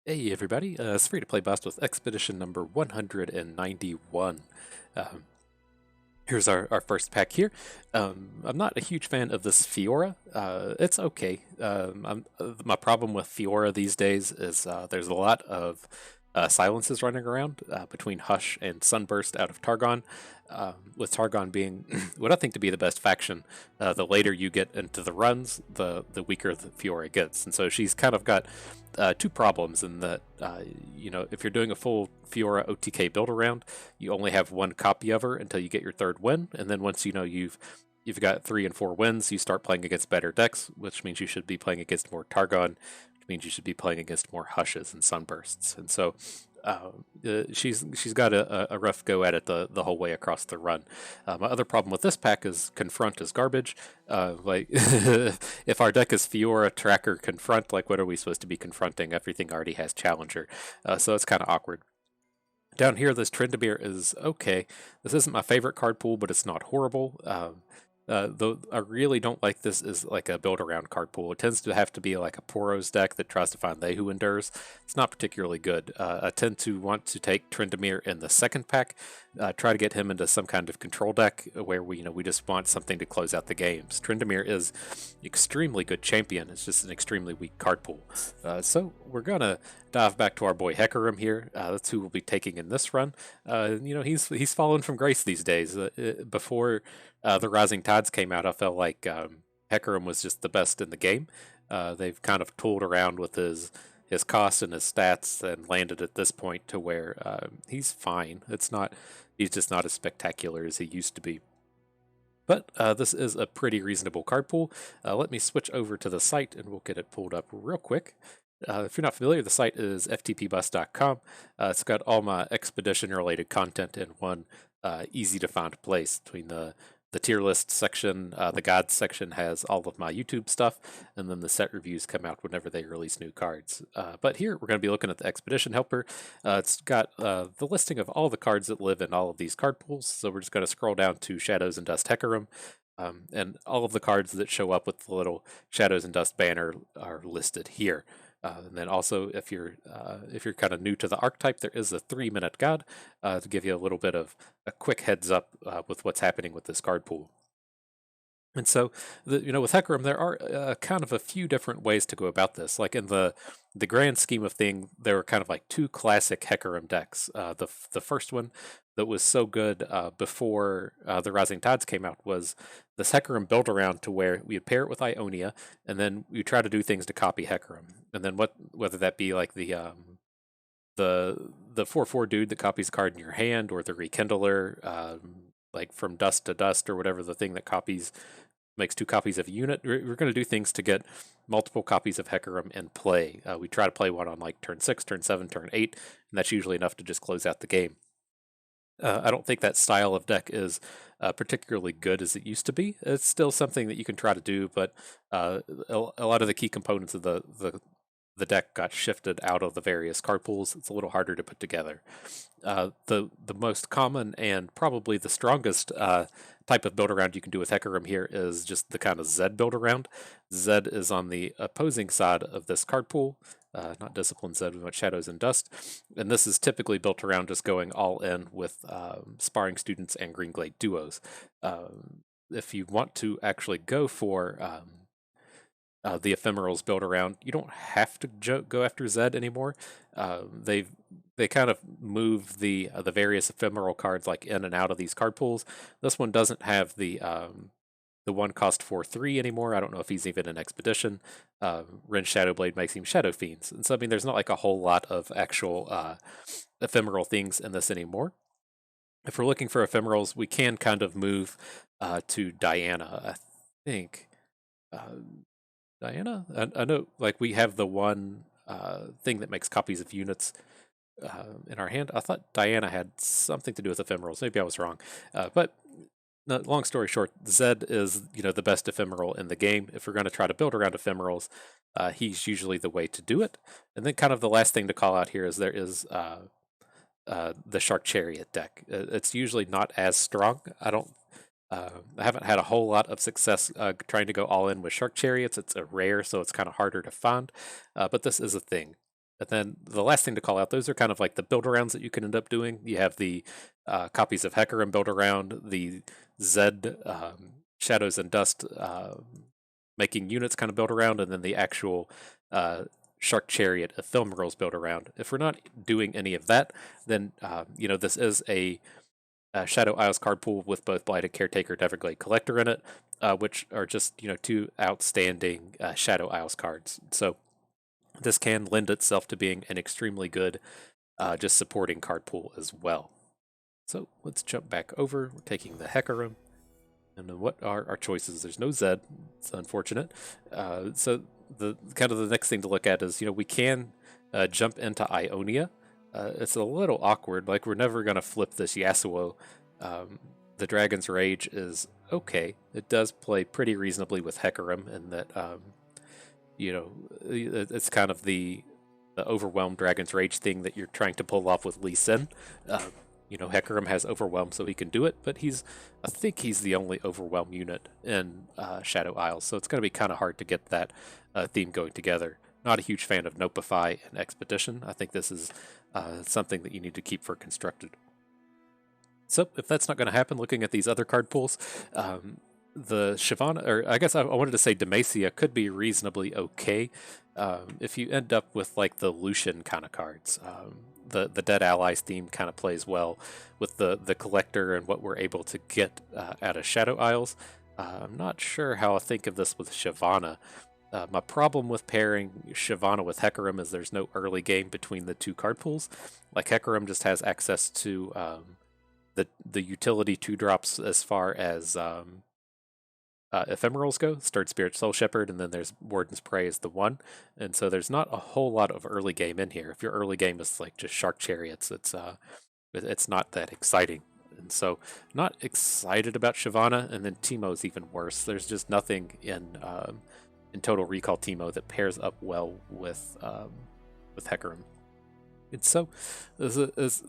Hey everybody, it's free to play Bust with Expedition number 191. Um, Here's our first pack here. I'm not a huge fan of this Fiora. It's okay. My problem with Fiora these days is there's a lot of silences running around between Hush and Sunburst out of Targon. With Targon being what I think to be the best faction, the later you get into the runs, the weaker the Fiora gets, and so she's kind of got two problems in that if you're doing a full Fiora OTK build around, you only have one copy of her until you get your third win, and then once you've got 3 and 4 wins, you start playing against better decks, which means you should be playing against more Targon, which means you should be playing against more Hushes and Sunbursts, and so. She's got a rough go at it the whole way across the run. My other problem with this pack is Confront is garbage. Like if our deck is Fiora, Tracker, Confront, like what are we supposed to be confronting? Everything already has Challenger, so it's kind of awkward. Down here, this Tryndamere is okay. This isn't my favorite card pool, but it's not horrible. Though I really don't like this as like a build-around card pool. It tends to have to be like a Poros deck that tries to find They Who Endures. It's not particularly good. I tend to want to take Tryndamere in the second pack, try to get him into some kind of control deck where we just want something to close out the games. Tryndamere is extremely good champion. It's just an extremely weak card pool. So we're gonna dive back to our boy Hecarim here. That's who we'll be taking in this run. He's fallen from grace these days. Before the Rising Tides came out, I felt like Hecarim was just the best in the game. They've kind of tooled around with his costs and his stats and landed at this point to where he's fine. He's just not as spectacular as he used to be. But this is a pretty reasonable card pool. Let me switch over to the site and we'll get it pulled up real quick. If you're not familiar, the site is ftpbus.com. It's got all my expedition related content in one easy to find place. Between the tier list section, the guides section has all of my YouTube stuff, and then the set reviews come out whenever they release new cards. But here we're going to be looking at the Expedition Helper. It's got the listing of all the cards that live in all of these card pools, so we're just going to scroll down to Shadows and Dust Hecarim. And all of the cards that show up with the little Shadows and Dust banner are listed here. And then also, if you're kind of new to the archetype, there is a 3-minute guide to give you a little bit of a quick heads up with what's happening with this card pool. And so, with Hecarim, there are kind of a few different ways to go about this. Like in the grand scheme of thing, there were kind of like two classic Hecarim decks. The first one that was so good before the Rising Tides came out was this Hecarim built around to where we would pair it with Ionia, and then we try to do things to copy Hecarim. And then whether that be like the 4/4 dude that copies a card in your hand, or the Rekindler, like from dust to dust, or whatever the thing that makes 2 copies of a unit. We're going to do things to get multiple copies of Hecarim in play. We try to play one on like turn 6, turn 7, turn 8, and that's usually enough to just close out the game. I don't think that style of deck is particularly good as it used to be. It's still something that you can try to do, but a lot of the key components of the deck got shifted out of the various card pools. It's a little harder to put together. The most common and probably the strongest type of build around you can do with Hecarim here is just the kind of Zed build around. Zed is on the opposing side of this card pool. Not Discipline Zed, we want Shadows and Dust. And this is typically built around just going all in with Sparring Students and Green Glade duos. If you want to actually go for the ephemerals built around, you don't have to go after Zed anymore. They kind of move the various ephemeral cards like in and out of these card pools. This one doesn't have the one cost 4/3 anymore. I don't know if he's even an expedition. Ren Shadowblade makes him Shadow Fiends, and so I mean, there's not like a whole lot of actual ephemeral things in this anymore. If we're looking for ephemerals, we can kind of move to Diana. I think. Diana? I know, like, we have the one thing that makes copies of units in our hand. I thought Diana had something to do with ephemerals. Maybe I was wrong. But no, long story short, Zed is the best ephemeral in the game. If we're going to try to build around ephemerals, he's usually the way to do it. And then kind of the last thing to call out here is there is the Shark Chariot deck. It's usually not as strong. I haven't had a whole lot of success trying to go all in with Shark Chariots. It's a rare, so it's kind of harder to find. But this is a thing. And then the last thing to call out, those are kind of like the build arounds that you can end up doing. You have the copies of Hecarim build around, the Zed Shadows and Dust making units kind of build around, and then the actual Shark Chariot ephemerals build around. If we're not doing any of that, then this is a Shadow Isles card pool with both Blighted Caretaker, Everglade Collector in it, which are just two outstanding Shadow Isles cards. So this can lend itself to being an extremely good just supporting card pool as well. So let's jump back over. We're taking the Hecarim. And then what are our choices? There's no Zed. It's unfortunate. So the kind of the next thing to look at is, we can jump into Ionia. It's a little awkward. Like, we're never going to flip this Yasuo. The Dragon's Rage is okay. It does play pretty reasonably with Hecarim, and that it's kind of the overwhelmed Dragon's Rage thing that you're trying to pull off with Lee Sin. Hecarim has Overwhelm, so he can do it, but I think he's the only Overwhelm unit in Shadow Isles, so it's going to be kind of hard to get that theme going together. Not a huge fan of Nopify and Expedition. I think this is something that you need to keep for Constructed. So if that's not going to happen, looking at these other card pools, the Shyvana, or I guess I wanted to say Demacia, could be reasonably okay if you end up with like the Lucian kind of cards. The Dead Allies theme kind of plays well with the Collector and what we're able to get out of Shadow Isles. I'm not sure how I think of this with Shyvana. My problem with pairing Shyvana with Hecarim is there's no early game between the two card pools. Like, Hecarim just has access to the utility 2-drops as far as ephemerals go, Stirred Spirit, Soul Shepherd, and then there's Warden's Prey is the one. And so there's not a whole lot of early game in here. If your early game is like just Shark Chariots, it's not that exciting. And so not excited about Shyvana, and then Teemo's even worse. There's just nothing in Total Recall Teemo that pairs up well with Hecarim. And so is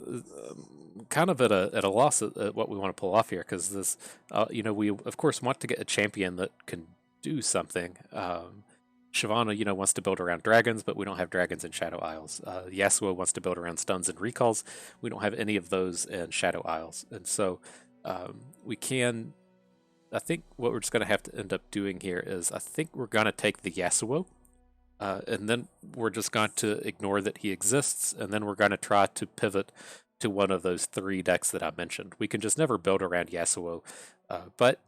kind of at a loss at what we want to pull off here, because this, we of course want to get a champion that can do something. Shyvana, wants to build around dragons, but we don't have dragons in Shadow Isles. Yasuo wants to build around stuns and recalls. We don't have any of those in Shadow Isles, and so we can. I think what we're just going to have to end up doing here is I think we're going to take the Yasuo. And then we're just going to ignore that he exists, and then we're going to try to pivot to one of those 3 decks that I mentioned. We can just never build around Yasuo, but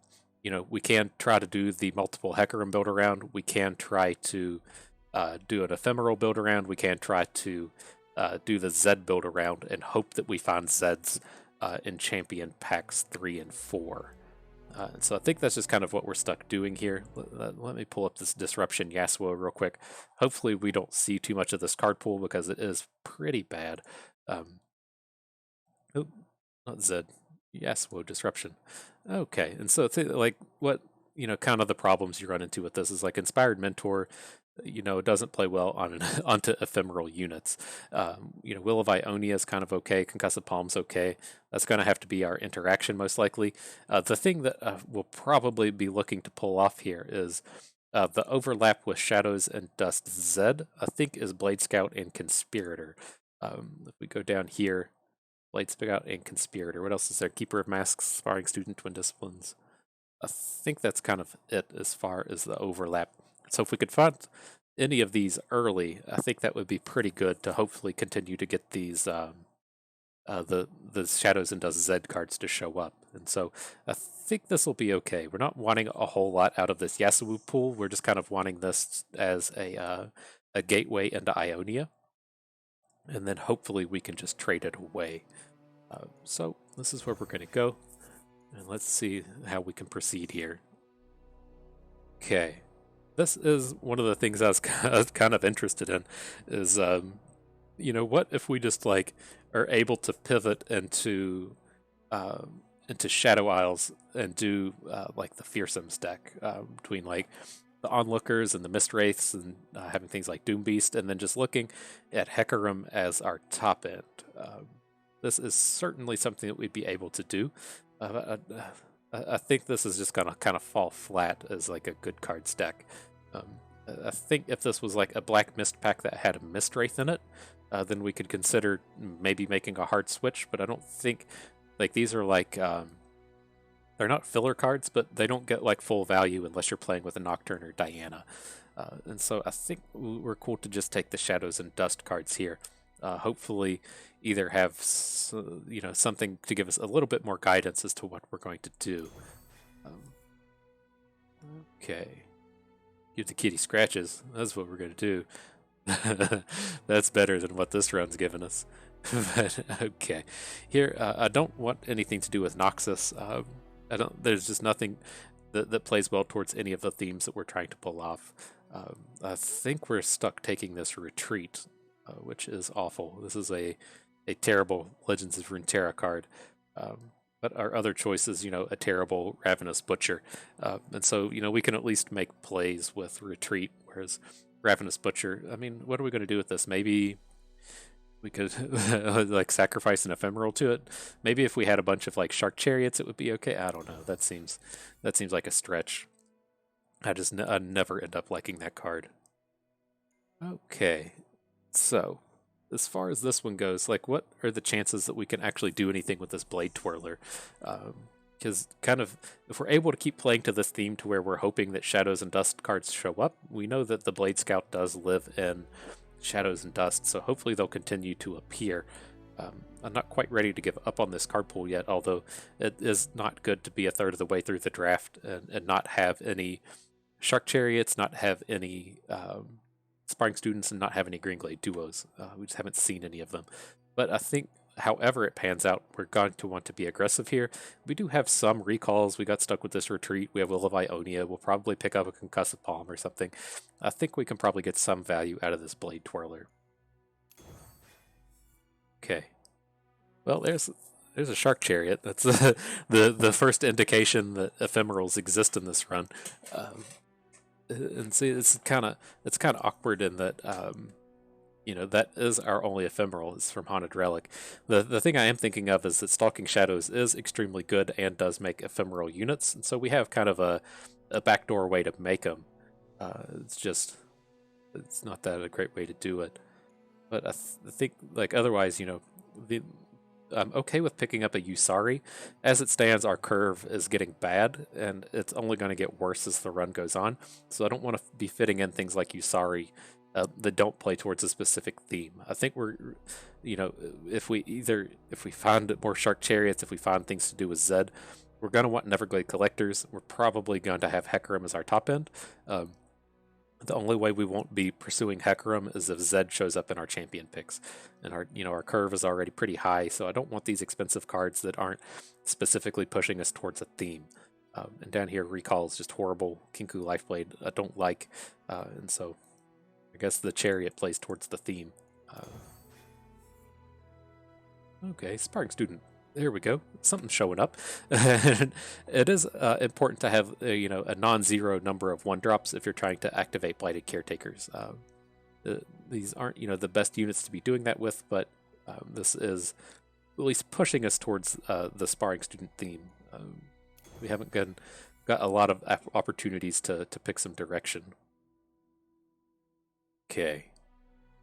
we can try to do the multiple Hecarim build around. We can try to do an ephemeral build around. We can try to do the Zed build around and hope that we find Zeds in Champion Packs 3 and 4. So I think that's just kind of what we're stuck doing here. Let me pull up this Disruption Yasuo real quick. Hopefully we don't see too much of this card pool, because it is pretty bad. Oh, not Zed. Yasuo Disruption. Okay, and so it's like what, kind of the problems you run into with this is like Inspired Mentor, it doesn't play well onto ephemeral units. Will of Ionia is kind of okay. Concussive Palm's okay. That's going to have to be our interaction most likely. The thing that we'll probably be looking to pull off here is the overlap with Shadows and Dust Zed, I think, is Blade Scout and Conspirator. If we go down here, Blade Scout and Conspirator. What else is there? Keeper of Masks, Sparring Student, Twin Disciplines. I think that's kind of it as far as the overlap. So if we could find any of these early, I think that would be pretty good to hopefully continue to get these the Shadows and Dust Zed cards to show up. And so I think this will be okay. We're not wanting a whole lot out of this Yasuo pool. We're just kind of wanting this as a gateway into Ionia. And then hopefully we can just trade it away. So this is where we're going to go. And let's see how we can proceed here. Okay. This is one of the things I was kind of interested in is, what if we just like are able to pivot into Shadow Isles and do like the Fearsomes deck between like the Onlookers and the Mist Wraiths and having things like Doom Beast, and then just looking at Hecarim as our top end. This is certainly something that we'd be able to do. I think this is just going to kind of fall flat as like a good card stack. I think if this was like a Black Mist pack that had a Mist Wraith in it, then we could consider maybe making a hard switch. But I don't think like these are like they're not filler cards, but they don't get like full value unless you're playing with a Nocturne or Diana. And so I think we're cool to just take the Shadows and Dust cards here. Hopefully, either have something to give us a little bit more guidance as to what we're going to do. Okay, give the kitty scratches. That's what we're going to do. That's better than what this run's given us. But okay, here I don't want anything to do with Noxus. I don't. There's just nothing that plays well towards any of the themes that we're trying to pull off. I think we're stuck taking this retreat, which is awful. This is a terrible Legends of Runeterra card. But our other choice is, a terrible Ravenous Butcher. And so, we can at least make plays with retreat, whereas Ravenous Butcher, I mean, what are we going to do with this? Maybe we could like sacrifice an ephemeral to it. Maybe if we had a bunch of like Shark Chariots, it would be okay. I don't know. That seems like a stretch. I never end up liking that card. Okay, so as far as this one goes, like, what are the chances that we can actually do anything with this Blade Twirler? Because kind of, if we're able to keep playing to this theme to where we're hoping that Shadows and Dust cards show up, we know that the Blade Scout does live in Shadows and Dust, so hopefully they'll continue to appear. I'm not quite ready to give up on this card pool yet, although it is not good to be a third of the way through the draft and not have any Shark Chariots, not have any Sparring Students, and not have any Green Glade duos. We just haven't seen any of them. But I think, however it pans out, we're going to want to be aggressive here. We do have some recalls. We got stuck with this retreat. We have Will of Ionia. We'll probably pick up a Concussive Palm or something. I think we can probably get some value out of this Blade Twirler. Okay. Well, there's a Shark Chariot. That's the first indication that ephemerals exist in this run. And see, it's kind of awkward in that that is our only ephemeral. It's from Haunted Relic. The thing I am thinking of is that Stalking Shadows is extremely good and does make ephemeral units, and so we have kind of a backdoor way to make them. It's not that a great way to do it. But I think, like, otherwise, I'm okay with picking up a Usari. As it stands, our curve is getting bad, and it's only going to get worse as the run goes on. So I don't want to be fitting in things like Usari that don't play towards a specific theme. I think we're, if we find more Shark Chariots, if we find things to do with Zed, we're going to want Neverglade Collectors. We're probably going to have Hecarim as our top end. The only way we won't be pursuing Hecarim is if Zed shows up in our champion picks. And our curve is already pretty high, so I don't want these expensive cards that aren't specifically pushing us towards a theme. And down here, Recall is just horrible. Kinku Lifeblade I don't like. And so I guess the Chariot plays towards the theme. Okay, Sparring Student. There we go. Something's showing up. It is important to have a non-zero number of 1-drops if you're trying to activate Blighted Caretakers. These aren't the best units to be doing that with, but this is at least pushing us towards the Sparring Student theme. We haven't got a lot of opportunities to pick some direction. Okay.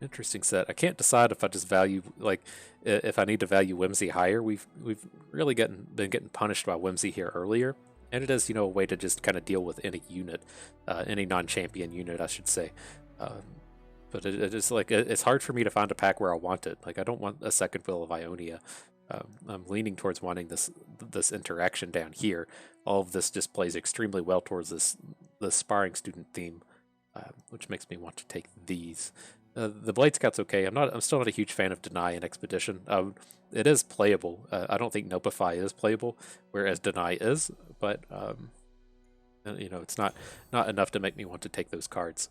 Interesting set. I can't decide if I just value, like, if I need to value Whimsy higher. We've really been getting punished by Whimsy here earlier, and it is a way to just kind of deal with any unit, any non-champion unit, I should say. But it is like it's hard for me to find a pack where I want it. Like, I don't want a second Will of Ionia. I'm leaning towards wanting this interaction down here. All of this just plays extremely well towards the Sparring Student theme, which makes me want to take these. The Blade Scout's okay. I'm still not a huge fan of Deny and Expedition. It is playable. I don't think Nopify is playable, whereas Deny is. But it's not enough to make me want to take those cards.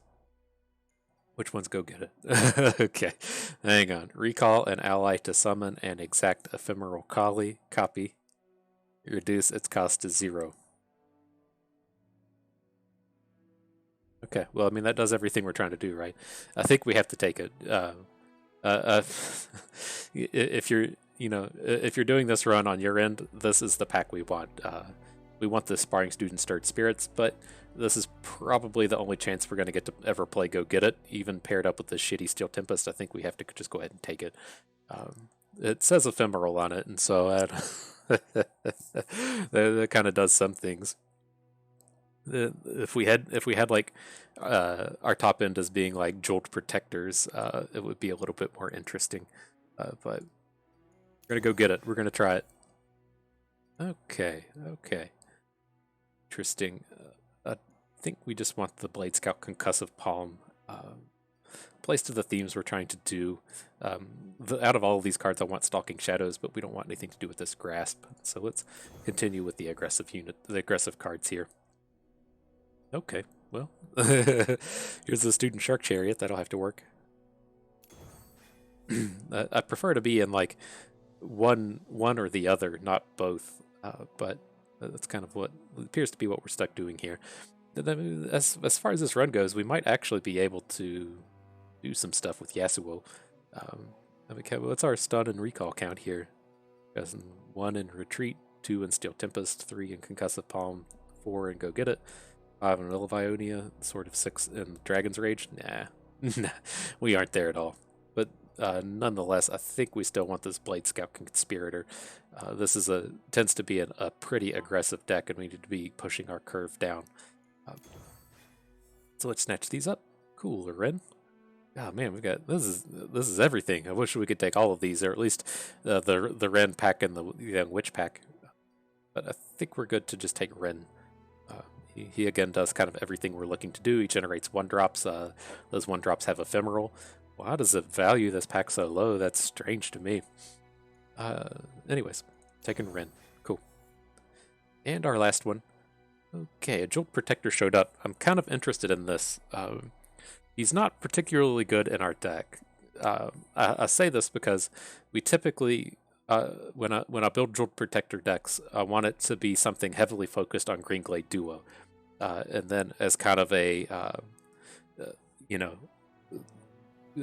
Which ones go get it? Okay, hang on. Recall an ally to summon an exact ephemeral copy. Reduce its cost to 0. Okay, well, I mean, that does everything we're trying to do, right? I think we have to take it. If you're doing this run on your end, this is the pack we want. we want the Sparring Student Stirred Spirits, but this is probably the only chance we're going to get to ever play Go Get It. Even paired up with this shitty Steel Tempest, I think we have to just go ahead and take it. It says Ephemeral on it, and so that kind of does some things. If we had like our top end as being like Jolt Protectors, it would be a little bit more interesting. But we're gonna go get it. We're gonna try it. Okay. Interesting. I think we just want the Blade Scout Concussive Palm. Place to the themes we're trying to do. Out of all of these cards, I want Stalking Shadows, but we don't want anything to do with this Grasp. So let's continue with the aggressive cards here. Okay, well, here's the Student Shark Chariot. That'll have to work. I prefer to be in like one or the other, not both. But that's kind of what appears to be what we're stuck doing here. As far as this run goes, we might actually be able to do some stuff with Yasuo. What's our stun and recall count here? 1 in Retreat, 2 in Steel Tempest, 3 in Concussive Palm, 4 in Go Get It, 5 in Ionia, sort of 6 in Dragon's Rage. Nah, we aren't there at all. But nonetheless, I think we still want this Blade Scout Conspirator. This tends to be a pretty aggressive deck, and we need to be pushing our curve down. So let's snatch these up. Cool, Ren. Oh man, we got this is everything. I wish we could take all of these, or at least the Ren pack and the Young Witch pack. But I think we're good to just take Ren. He again does kind of everything we're looking to do. He generates 1-drops. Those 1-drops have Ephemeral. Well, how does it value this pack so low? That's strange to me. Anyways, taking Ren. Cool. And our last one. Okay, a Jolt Protector showed up. I'm kind of interested in this. He's not particularly good in our deck. I say this because we typically, when I build Jolt Protector decks, I want it to be something heavily focused on Green Glade Duo. And then as kind of a,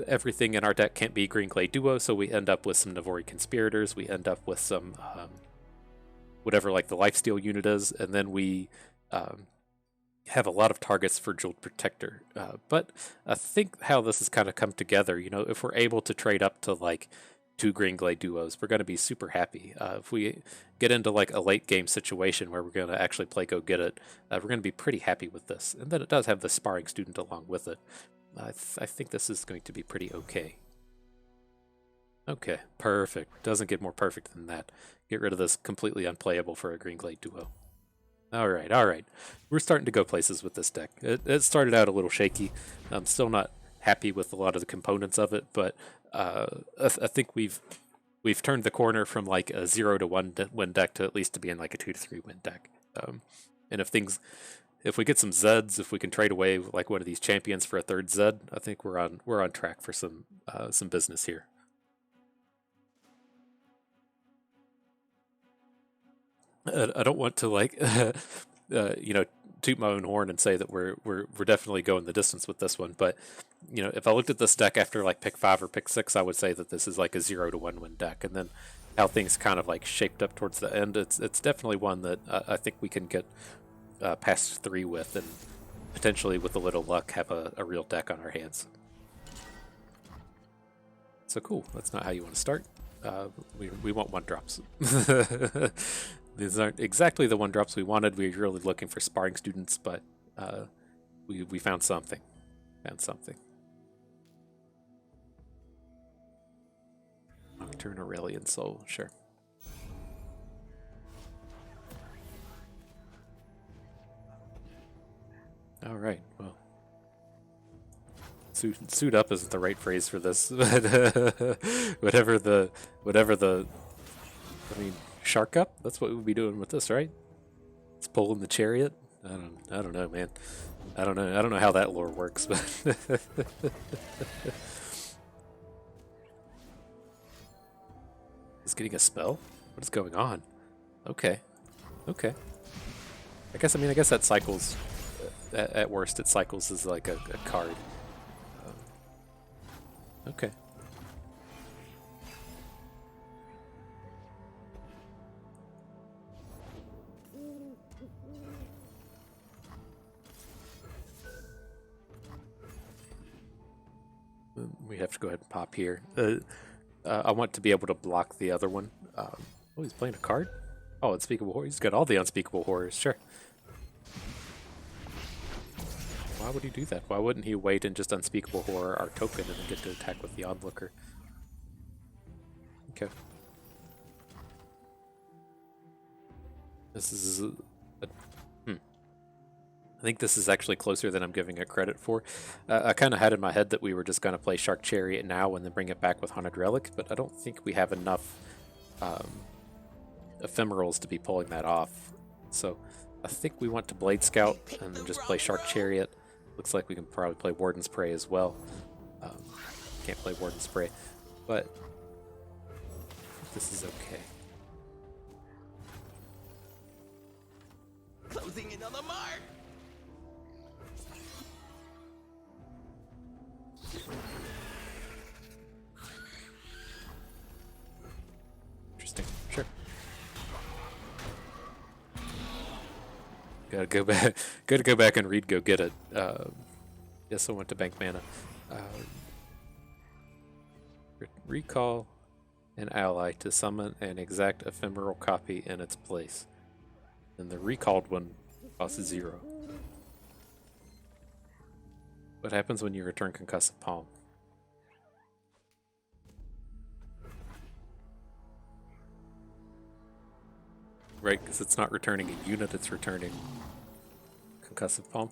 everything in our deck can't be Green Glade Duo, so we end up with some Navori Conspirators, we end up with some, whatever like the Lifesteal unit is, and then we have a lot of targets for Jolt Protector. But I think how this has kind of come together, if we're able to trade up to like 2 Green Glade Duos, we're going to be super happy. If we get into like a late game situation where we're going to actually play Go Get It, we're going to be pretty happy with this. And then it does have the Sparring Student along with it. I think this is going to be pretty okay. Okay, perfect. Doesn't get more perfect than that. Get rid of this completely unplayable for a Green Glade Duo. All right. We're starting to go places with this deck. It started out a little shaky. I'm still not happy with a lot of the components of it, but I think we've turned the corner from like a 0 to 1 win deck to at least to being like a 2 to 3 win deck. And if we get some Zeds, if we can trade away like one of these champions for a 3rd Zed, I think we're on track for some business here. I don't want to like toot my own horn and say that we're definitely going the distance with this one, but if I looked at this deck after like pick 5 or pick 6, I would say that this is like a 0 to 1 win deck. And then how things kind of like shaped up towards the end, it's definitely one that I think we can get past 3 with, and potentially with a little luck have a real deck on our hands. So cool. That's not how you want to start. We want 1-drops. These aren't exactly the 1-drops we wanted. We were really looking for Sparring Students, but we found something. Nocturne Aurelian Soul, sure. All right, well. Suit up isn't the right phrase for this, but shark up? That's what we'll be doing with this, right? It's pulling the chariot? I don't know, man. I don't know how that lore works, but it's getting a spell? What is going on? Okay. I guess that cycles at worst it cycles as like a card. Okay. we have to go ahead and pop here. I want to be able to block the other one. Oh, he's playing a card? Oh, Unspeakable Horror. He's got all the Unspeakable Horrors, sure. Why would he do that? Why wouldn't he wait and just Unspeakable Horror our token and then get to attack with the Onlooker? Okay. This is I think this is actually closer than I'm giving it credit for. I kind of had in my head that we were just going to play Shark Chariot now and then bring it back with Haunted Relic, but I don't think we have enough ephemerals to be pulling that off. So I think we want to Blade Scout and then just play Shark Chariot. Looks like we can probably play Warden's Prey as well. Can't play Warden's Prey, but this is okay. Closing in on the mark. Interesting. Sure. Gotta go back. Gotta go back and read. Go get it. Yes, I went to bank mana. Recall an ally to summon an exact ephemeral copy in its place. And the recalled one costs 0. What happens when you return Concussive Palm? Right, because it's not returning a unit, it's returning Concussive Palm.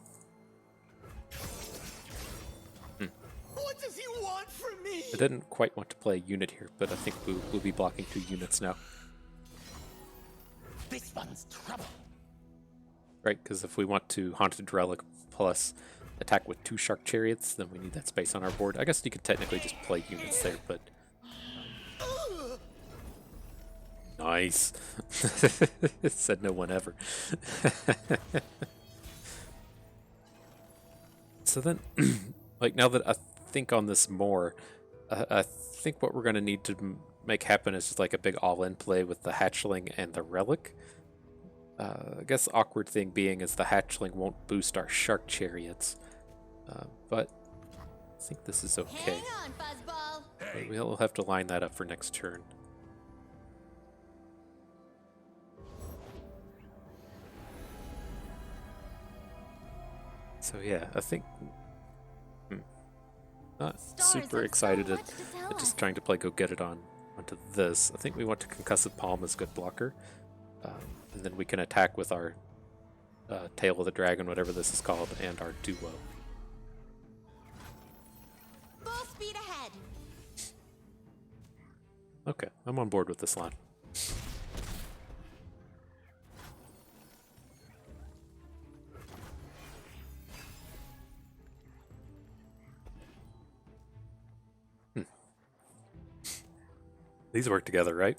What does he want from me? I didn't quite want to play a unit here, but I think we'll be blocking 2 units now. This one's trouble. Right, because if we want to Haunted Relic plus attack with 2 Shark Chariots, then we need that space on our board. I guess you could technically just play units there, but... Nice. Said no one ever. So then, like, now that I think on this more, I think what we're going to need to make happen is just like a big all-in play with the Hatchling and the Relic. I guess the awkward thing being is the Hatchling won't boost our Shark Chariots, but I think this is okay. Hang on, Fuzzball. But we'll have to line that up for next turn. So yeah, I think not super excited at just trying to play Go Get It onto this. I think we want to Concussive Palm as good blocker, and then we can attack with our Tail of the Dragon, whatever this is called, and our Duo. Full speed ahead. Okay, I'm on board with this line. These work together, right?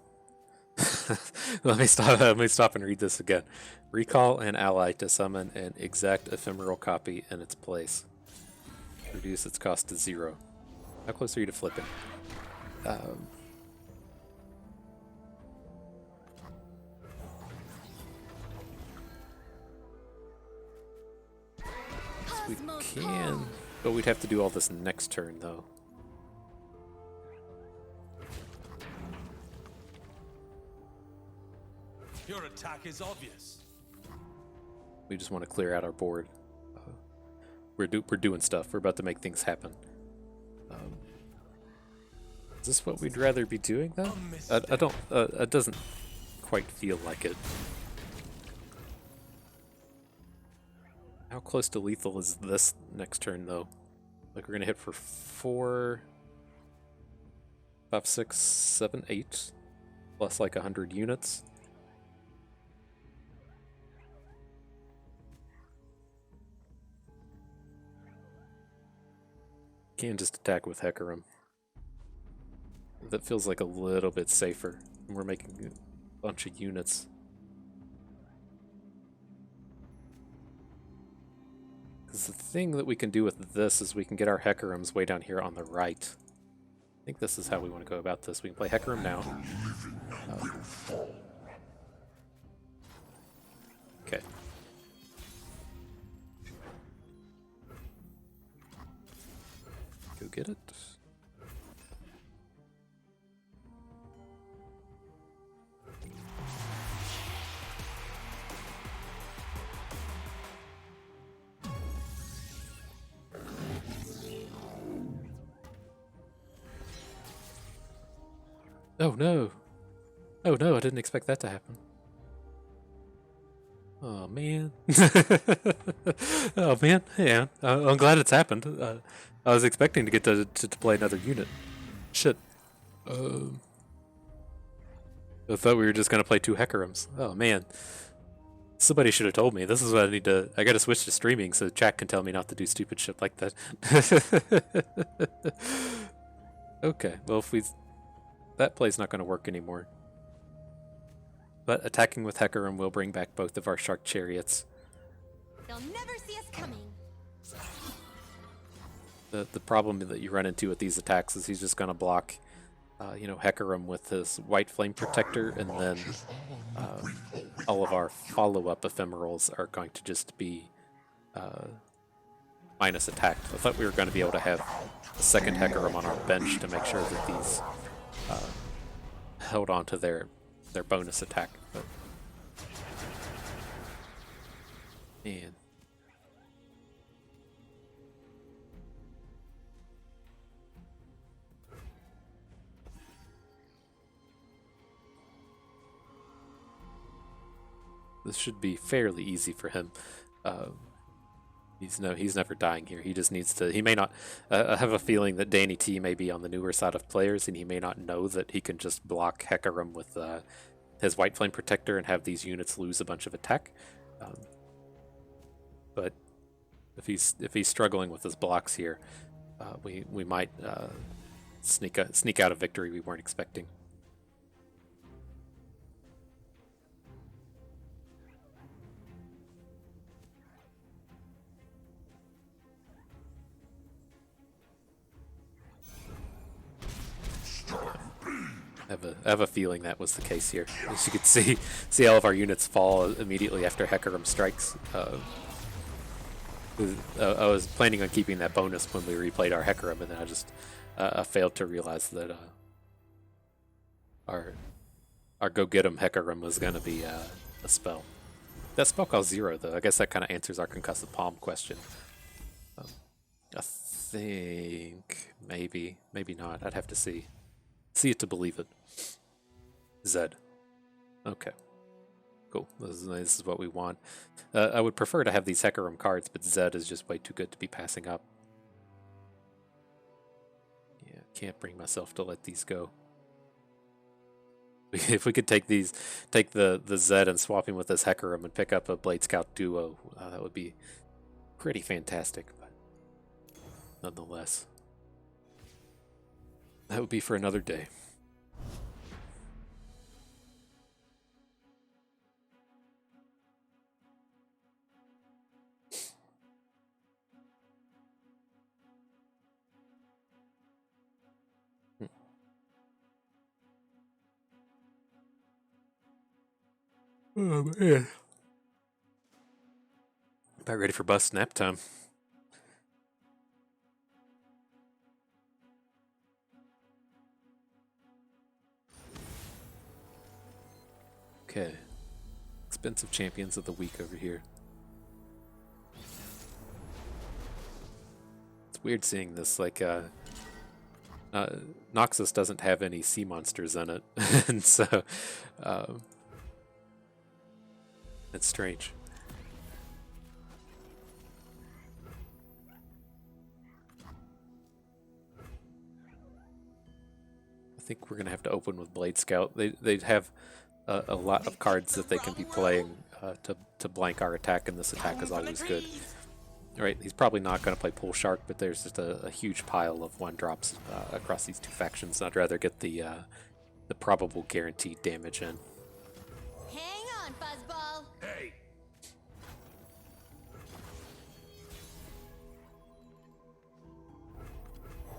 Let me stop and read this again. Recall an ally to summon an exact ephemeral copy in its place. Reduce its cost to 0. How close are you to flipping? We can, but we'd have to do all this next turn, though. Your attack is obvious. We just want to clear out our board. We're doing stuff. We're about to make things happen. Is this what we'd rather be doing, though? I don't. It doesn't quite feel like it. How close to lethal is this next turn, though? Like, we're gonna hit for 4, 5, 6, 7, 8, plus like 100 units. Can just attack with Hecarim. That feels like a little bit safer. We're making a bunch of units. Because the thing that we can do with this is we can get our Hecarims way down here on the right. I think this is how we want to go about this. We can play Hecarim now. Okay. Go get it. Oh no! Oh no! I didn't expect that to happen. Oh man! Oh man! Yeah, I'm glad it's happened. I was expecting to get to play another unit. Shit. Um, I thought we were just gonna play 2 Hecarims. Oh man. Somebody should have told me. This is what I need to. I gotta switch to streaming so chat can tell me not to do stupid shit like that. Okay, well, if we. That play's not gonna work anymore. But attacking with Hecarim will bring back both of our Shark Chariots. They'll never see us coming. The problem that you run into with these attacks is he's just gonna block, Hecarim with his White Flame Protector, and then all of our follow-up ephemerals are going to just be minus attacked. I thought we were going to be able to have a second Hecarim on our bench to make sure that these held on to their bonus attack, but man. This should be fairly easy for him. He's never dying here. He just needs to. He may not. I have a feeling that Danny T may be on the newer side of players, and he may not know that he can just block Hecarim with his White Flame Protector and have these units lose a bunch of attack. But if he's struggling with his blocks here, we might sneak out a victory we weren't expecting. I have a feeling that was the case here. As you could see all of our units fall immediately after Hecarim strikes. I was planning on keeping that bonus when we replayed our Hecarim, and then I failed to realize that our Go Get 'em Hecarim was going to be a spell. That spell costs 0, though. I guess that kind of answers our Concussive Palm question. I think maybe not. I'd have to see it to believe it. Zed. Okay. Cool. This is what we want. I would prefer to have these Hecarim cards, but Zed is just way too good to be passing up. Yeah, can't bring myself to let these go. If we could take the Zed and swap him with this Hecarim and pick up a Blade Scout duo, that would be pretty fantastic. But nonetheless, that would be for another day. Oh man. About ready for bus nap time. Okay. Expensive champions of the week over here. It's weird seeing this, like, Noxus doesn't have any sea monsters in it, and so, it's strange. I think we're gonna have to open with Blade Scout. They'd have a lot of cards that they can be playing to blank our attack, and this attack is always good. Right, he's probably not going to play Pool Shark, but there's just a huge pile of 1-drops across these two factions. I'd rather get the probable guaranteed damage in. Hang on, Fuzzball. Hey!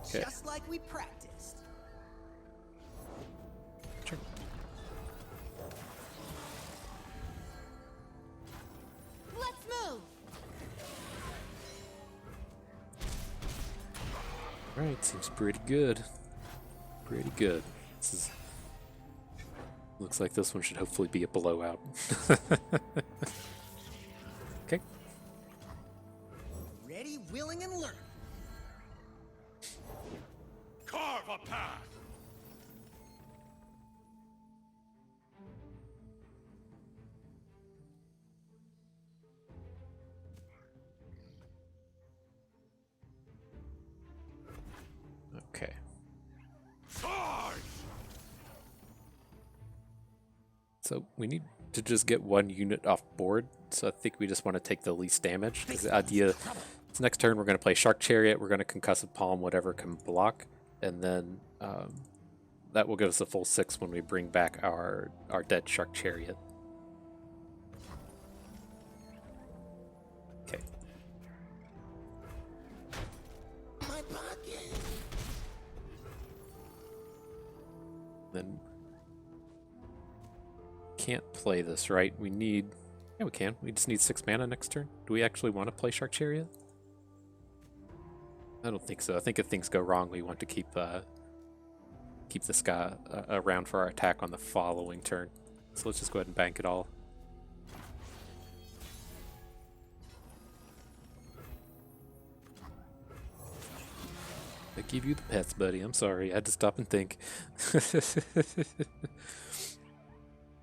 Okay. Just like we practiced. Sure. Let's move. Alright, seems pretty good. Pretty good. Looks like this one should hopefully be a blowout. Okay. Ready, willing, and learning. Carve a path! So we need to just get one unit off board. So I think we just want to take the least damage. Because the idea is next turn we're going to play Shark Chariot, we're going to Concussive Palm, whatever can block. And then that will give us a full 6 when we bring back our dead Shark Chariot. Okay. My pocket. Then can't play this, right? We need... Yeah, we can. We just need 6 mana next turn. Do we actually want to play Shark Chariot? I don't think so. I think if things go wrong, we want to keep this guy around for our attack on the following turn. So let's just go ahead and bank it all. I give you the pets, buddy. I'm sorry. I had to stop and think.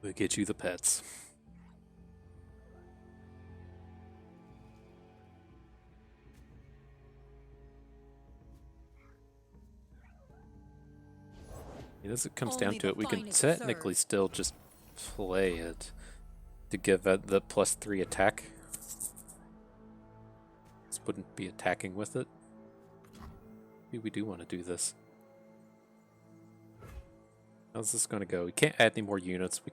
We'll get you the pets. As it comes down to it, we can technically still just play it to give it the +3 attack. This wouldn't be attacking with it. Maybe we do want to do this. How's this going to go? We can't add any more units. We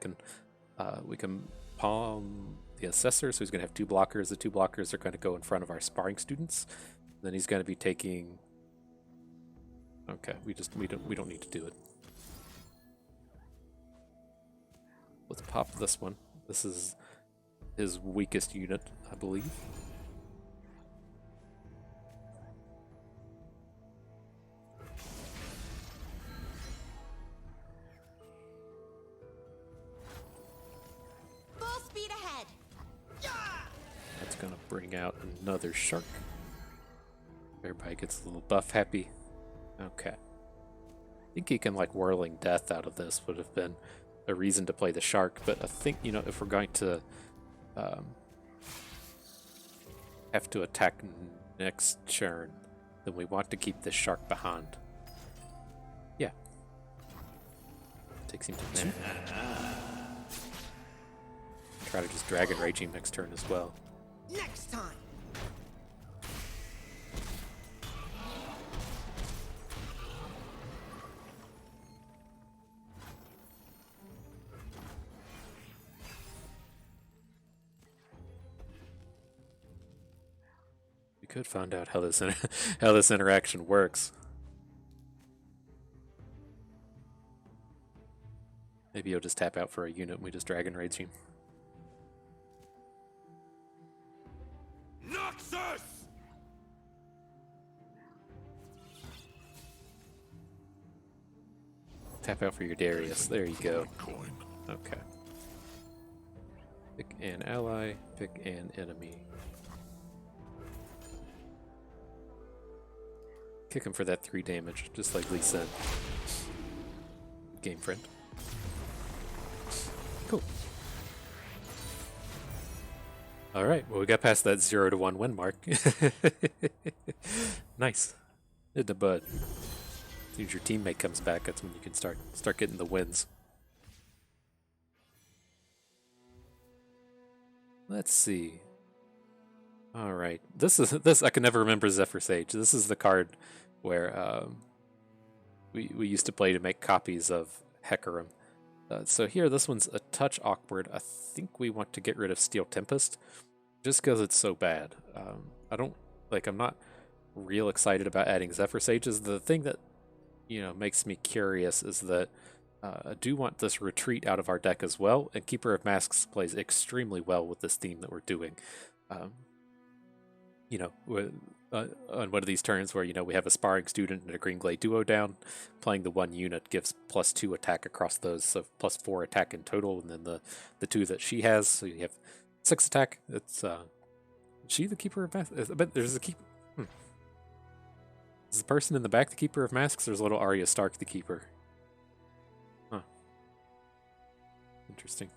can palm the assessor, so he's going to have 2 blockers. The 2 blockers are going to go in front of our sparring students. Then he's going to be taking. Okay, we don't need to do it. Let's pop this one. This is his weakest unit, I believe. Full speed ahead. That's gonna bring out another shark. Everybody gets a little buff happy. Okay. I think he can like Whirling Death out of this would have been a reason to play the shark, but I think, you know, if we're going to have to attack next turn, then we want to keep this shark behind. Yeah. Takes him to 10. Try to just Dragon Rage him next turn as well. Next time. We could find out how this how this interaction works. Maybe he'll just tap out for a unit and we just Dragon Rage him. Noxus! Tap out for your Darius. There you go. Okay. Pick an ally, pick an enemy. Kick him for that 3 damage, just like Lee said. Game friend. Cool. Alright, well we got past that 0 to 1 win mark. Nice. Hit the bud. As soon as your teammate comes back, that's when you can start getting the wins. Let's see. Alright. This I can never remember Zephyr Sage. This is the card where we used to play to make copies of Hecarim. So here, this one's a touch awkward. I think we want to get rid of Steel Tempest, just because it's so bad. I'm not real excited about adding Zephyr Sages. The thing that, you know, makes me curious is that I do want this retreat out of our deck as well, and Keeper of Masks plays extremely well with this theme that we're doing. You know, on one of these turns where, you know, we have a Sparring Student and a Green Glade duo down, playing the 1 unit gives +2 attack across those, so +4 attack in total, and then the 2 that she has, so you have 6 attack. It's is she the Keeper of Masks? I bet there's a keep. Is the person in the back the Keeper of Masks? There's little Arya Stark the Keeper. Huh. Interesting.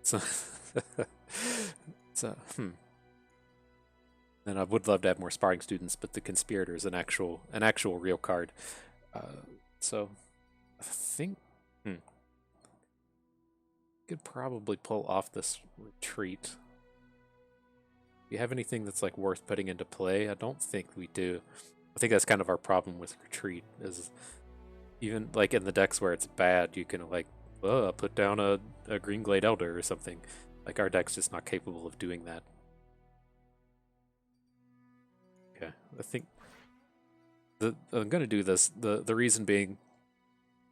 So, And I would love to have more Sparring Students, but the Conspirator is an actual real card. So I think could probably pull off this retreat. Do you have anything that's like worth putting into play? I don't think we do. I think that's kind of our problem with retreat is even like in the decks where it's bad, you can like put down a Green Glade Elder or something. Like our deck's just not capable of doing that. Okay, I think I'm gonna do this. The reason being,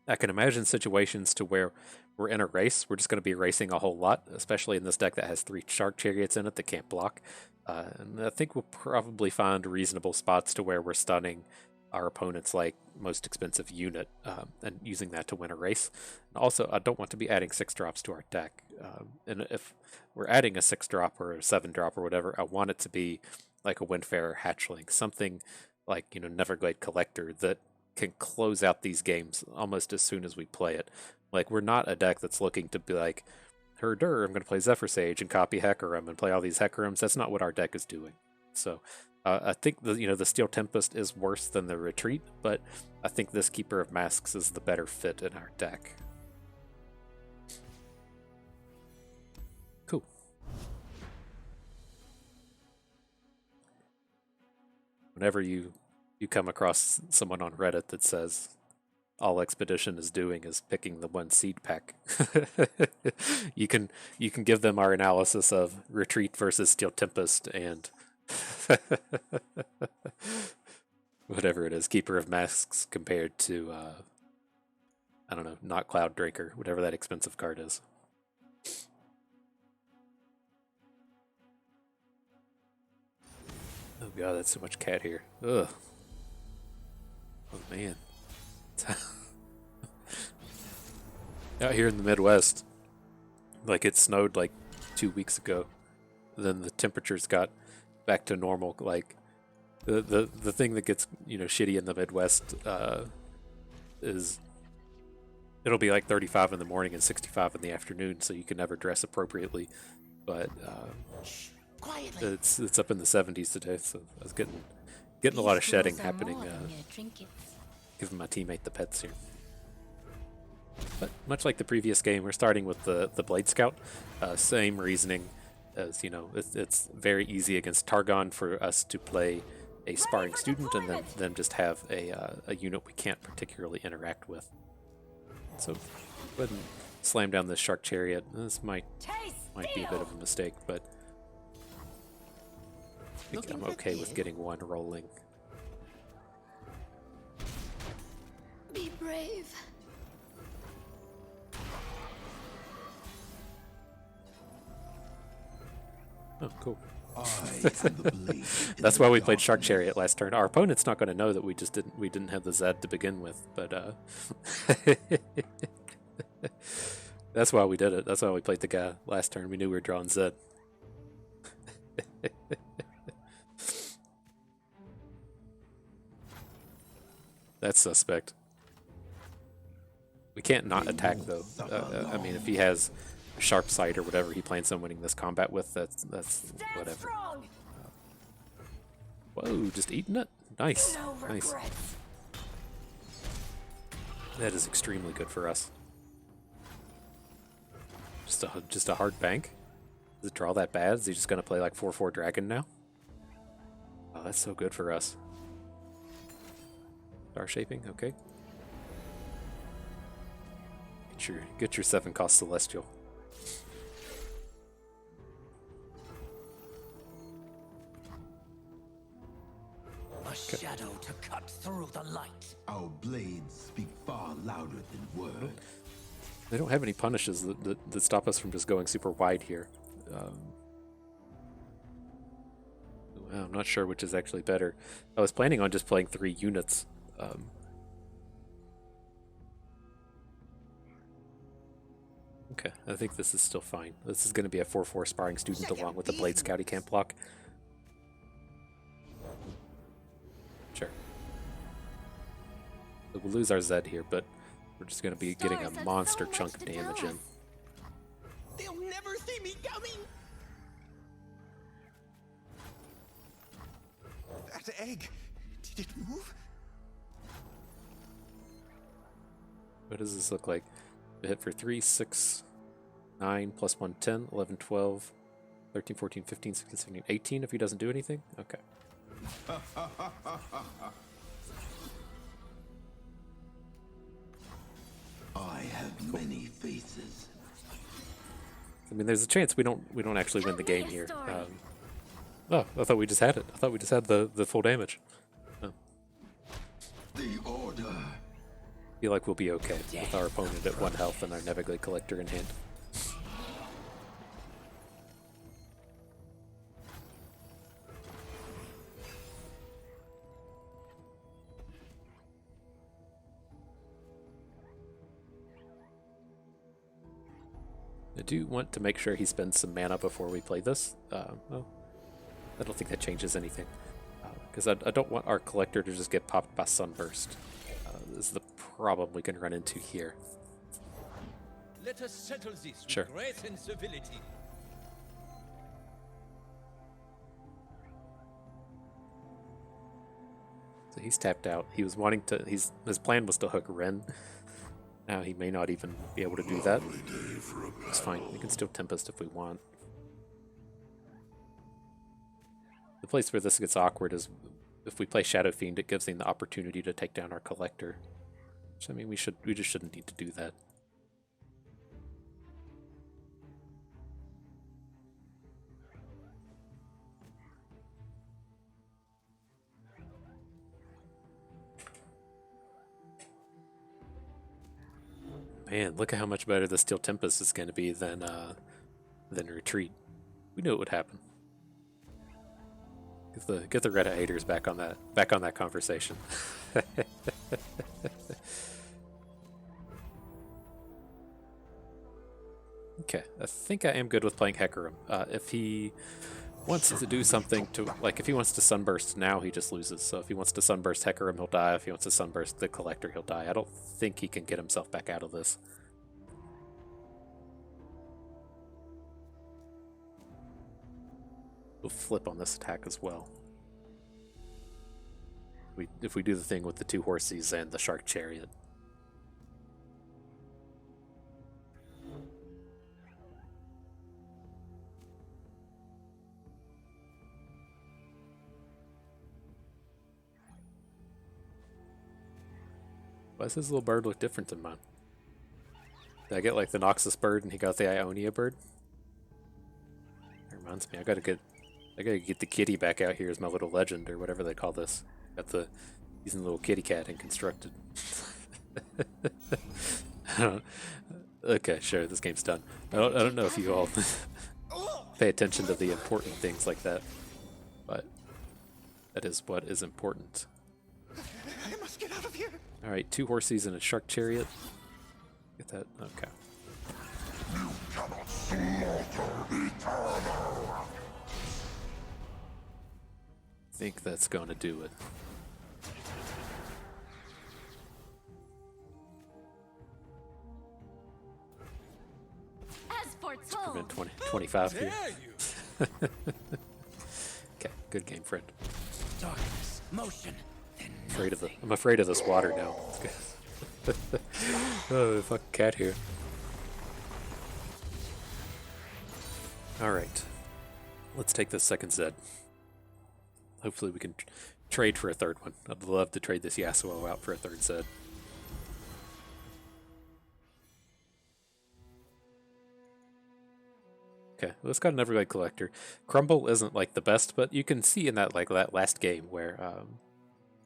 I can imagine situations to where we're in a race. We're just going to be racing a whole lot, especially in this deck that has 3 Shark Chariots in it that can't block. And I think we'll probably find reasonable spots to where we're stunning our opponent's like most expensive unit and using that to win a race. And also, I don't want to be adding 6 drops to our deck. And if we're adding a 6 drop or a 7 drop or whatever, I want it to be like a Windfarer Hatchling, something like, you know, Neverglade Collector that can close out these games almost as soon as we play it. Like, we're not a deck that's looking to be like, herder, I'm going to play Zephyr Sage and copy Hecarim and play all these Hecarims. That's not what our deck is doing. So I think the Steel Tempest is worse than the Retreat, but I think this Keeper of Masks is the better fit in our deck. Cool. Whenever you come across someone on Reddit that says all Expedition is doing is picking the 1 seed pack, you can give them our analysis of Retreat versus Steel Tempest and whatever it is, Keeper of Masks compared to I don't know, not Cloud Drinker, whatever that expensive card is. Oh god, that's so much cat here. Ugh. Oh man. Out here in the Midwest, like it snowed like 2 weeks ago. Then the temperatures got back to normal. Like the thing that gets, you know, shitty in the Midwest is it'll be like 35 in the morning and 65 in the afternoon, so you can never dress appropriately. But it's up in the 70s today, so I was getting a lot of shedding happening. Giving my teammate the pets here. But much like the previous game, we're starting with the Blade Scout. Same reasoning as, you know, it's very easy against Targon for us to play a Sparring Student and then them just have a unit we can't particularly interact with. So go ahead and slam down this Shark Chariot. This might be a bit of a mistake, but I think I'm okay with getting 1 rolling. Be brave. Oh, cool. That's why we played Shark Chariot last turn. Our opponent's not going to know that we didn't have the Zed to begin with, but that's why we did it. That's why we played the guy last turn. We knew we were drawing Zed. That's suspect. We can't not attack though. I mean, if he has Sharp Sight or whatever he plans on winning this combat with, that's whatever. Whoa, just eating it? Nice. Nice. That is extremely good for us. Just a hard bank? Does it draw that bad? Is he just going to play like 4/4 Dragon now? Oh, that's so good for us. Star Shaping, okay. Get your 7-cost Celestial. A shadow to cut through the light. Our blades speak far louder than words. They don't have any punishes that stop us from just going super wide here. I'm not sure which is actually better. I was planning on just playing 3 units. Okay, I think this is still fine. This is going to be a 4/4 Sparring Student along with the Blade Scout he can't block. Sure. So we'll lose our Zed here, but we're just going to be getting a monster chunk of damage in. They'll never see me coming. That egg, did it move? What does this look like? We hit for 3, 6, 9, plus 1, 10, 11, 12, 13, 14, 15, 16, 17, 18 if he doesn't do anything? Okay. I have many faces. I mean, there's a chance we don't actually win the game here. Oh, I thought we just had it. I thought we just had the full damage. Oh. The order. I feel like we'll be okay with our opponent at 1 health and our Neveglade Collector in hand. I do want to make sure he spends some mana before we play this. Well, I don't think that changes anything. Because I don't want our Collector to just get popped by Sunburst. This is the problem we can run into here. Let us settle this Sure. with grace and civility. So he's tapped out. He was wanting to. His plan was to hook Ren. Now he may not even be able to do that. It's fine. We can still Tempest if we want. The place where this gets awkward is if we play Shadow Fiend, it gives him the opportunity to take down our Collector. Which, I mean, we just shouldn't need to do that. Man, look at how much better the Steel Tempest is going to be than Retreat. We knew it would happen. Get the Reddit haters back on that conversation. Okay, I think I am good with playing Hecarim. If he wants to do something to, like, if he wants to Sunburst now, he just loses. So if he wants to Sunburst Hecarim, he'll die. If he wants to Sunburst the Collector, he'll die. I don't think he can get himself back out of this. We'll flip on this attack as well. If we do the thing with the 2 horses and the Shark Chariot. Why does his little bird look different than mine? Did I get like the Noxus bird and he got the Ionia bird? That reminds me, I gotta get the kitty back out here as my little legend or whatever they call this. Got using the little kitty cat in constructed. Okay, sure, this game's done. I don't know if you all pay attention to the important things like that, but that is what is important. I must get out of here. All right, 2 horses and a Shark Chariot. Get that? Okay. I think that's going to do it. As foretold. Prevent 25 here. Dare you? Okay, good game, friend. Darkness, motion, and I'm afraid of this water now. Oh, fucking cat here. Alright. Let's take this second Zed. Hopefully we can trade for a third one. I'd love to trade this Yasuo out for a third Zed. Okay, well, it's got an Everglade Collector. Crumble isn't like the best, but you can see in that that last game where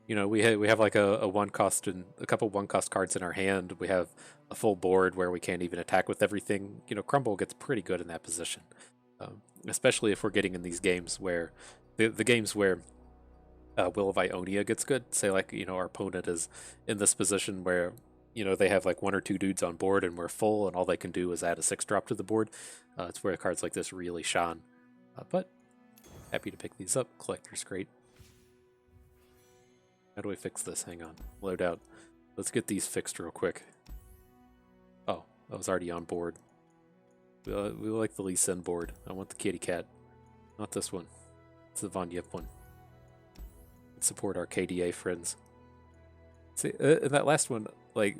you know, we have like a 1 cost and a couple 1 cost cards in our hand. We have a full board where we can't even attack with everything. You know, Crumble gets pretty good in that position, especially if we're getting in these games where the games where Will of Ionia gets good. Say like, you know, our opponent is in this position where, you know, they have like 1 or 2 dudes on board and we're full and all they can do is add a 6-drop to the board. It's where cards like this really shine. But happy to pick these up. Collector's great. How do we fix this? Hang on. Load out. Let's get these fixed real quick. Oh, I was already on board. We like the Lee Sin board. I want the kitty cat. Not this one. It's the Von Yip one. Support our KDA friends. See, in that last one, like,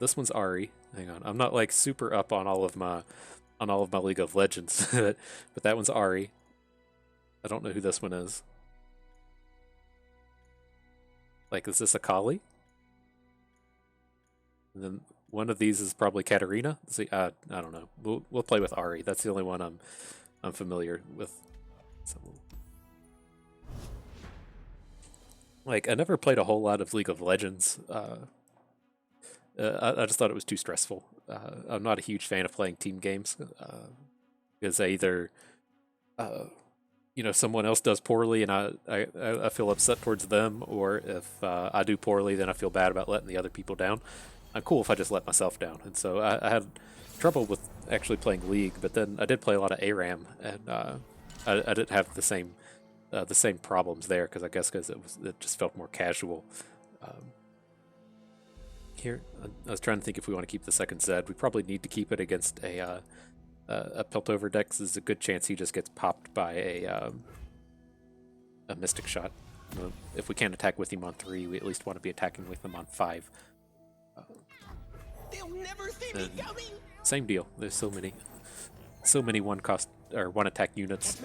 this one's Ari. Hang on, I'm not like super up on all of my League of Legends, but that one's Ari. I don't know who this one is. Like, is this a Kali? And then one of these is probably Katarina. See, I don't know. We'll play with Ari. That's the only one I'm familiar with. So, like, I never played a whole lot of League of Legends. I just thought it was too stressful. I'm not a huge fan of playing team games because either someone else does poorly and I feel upset towards them, or if I do poorly, then I feel bad about letting the other people down. I'm cool if I just let myself down, and so I had trouble with actually playing League, but then I did play a lot of ARAM, and I didn't have the same problems there because it just felt more casual. Here, I was trying to think if we want to keep the second Zed. We probably need to keep it against a Piltover deck. There's a good chance he just gets popped by a Mystic Shot. If we can't attack with him on 3, we at least want to be attacking with him on 5. They'll never see me coming. Same deal. There's so many one cost or one attack units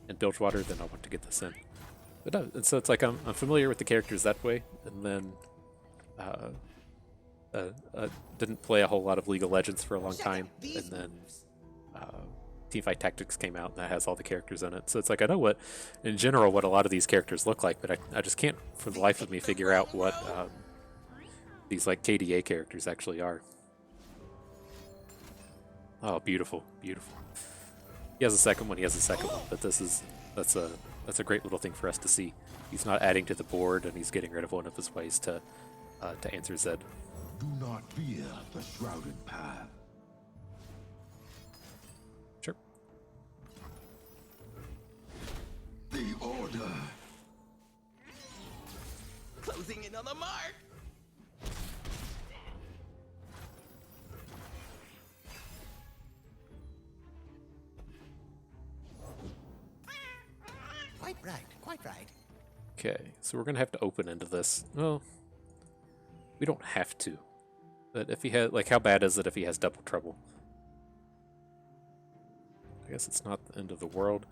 in Bilgewater. Then I want to get this in. But no, and so it's like I'm familiar with the characters that way, and then I didn't play a whole lot of League of Legends for a long time, and then Teamfight Tactics came out, and that has all the characters in it. So it's like I know what a lot of these characters look like, but I just can't for the life of me figure out what these like KDA characters actually are. Oh, beautiful, beautiful. He has a second one, but that's a great little thing for us to see. He's not adding to the board, and he's getting rid of one of his ways to answer Zed. Do not fear the shrouded path. Sure. The order. Closing in on the mark. Quite right, quite right. Okay, so we're gonna have to open into this. Well, we don't have to. But if he has, like, how bad is it if he has double trouble? I guess it's not the end of the world.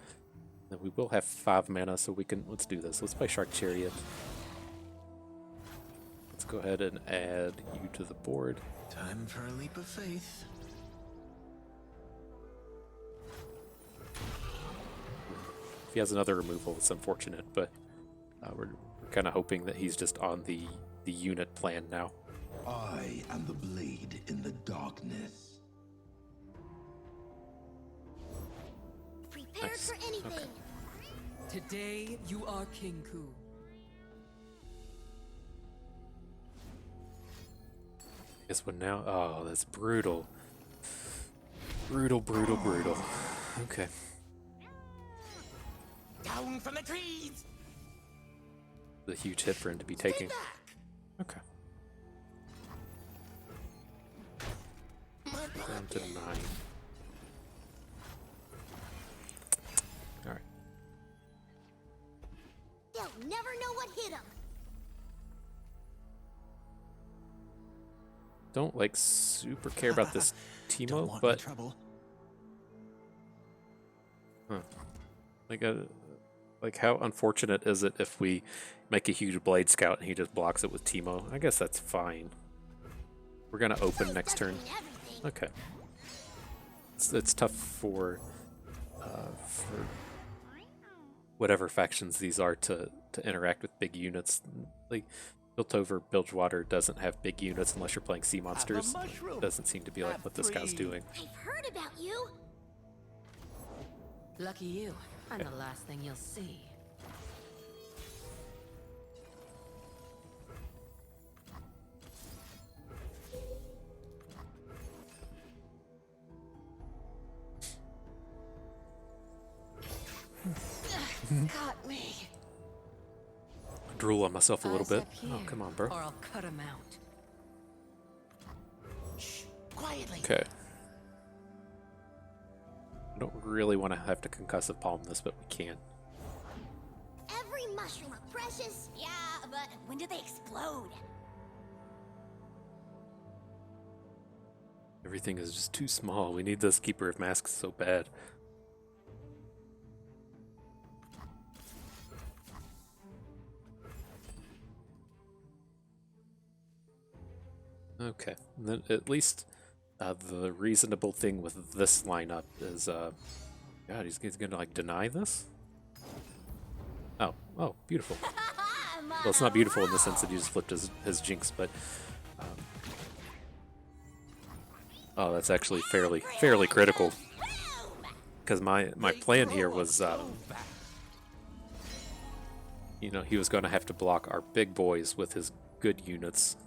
And we will have 5 mana, so let's do this. Let's play Shark Chariot. Let's go ahead and add you to the board. Time for a leap of faith. If he has another removal, it's unfortunate, but we're kind of hoping that he's just on the unit plan now. I am the blade in the darkness. Prepared Nice. for anything. Okay. Today you are King Ku. This one now? Oh, that's brutal. Brutal, brutal, brutal. Okay. Down from the trees. The huge hit for him to be taking. Okay. Down to 9. Alright. They'll never know what hit them. Don't like super care about this Don't Teemo, want but trouble. like how unfortunate is it if we make a huge Blade Scout and he just blocks it with Teemo? I guess that's fine. We're gonna open next turn. Okay. It's tough for whatever factions these are to interact with big units. Like Piltover Bilgewater doesn't have big units unless you're playing sea monsters. Doesn't seem to be like what this guy's doing. I've heard about you. Lucky you. I'm the last thing you'll see. Caught me. Drool on myself a little Eyes bit. up here, Oh, come on, bro. Or I'll cut him out. Shh, quietly. Okay. I don't really want to have to concussive palm this, but we can. Every mushroom are precious. Yeah, but when do they explode? Everything is just too small. We need this Keeper of Masks so bad. Okay, and then at least the reasonable thing with this lineup is, God, he's gonna like deny this? Oh, beautiful. Well, it's not beautiful in the sense that he just flipped his Jinx, but oh, that's actually fairly critical. Because my plan here was, you know, he was going to have to block our big boys with his good units.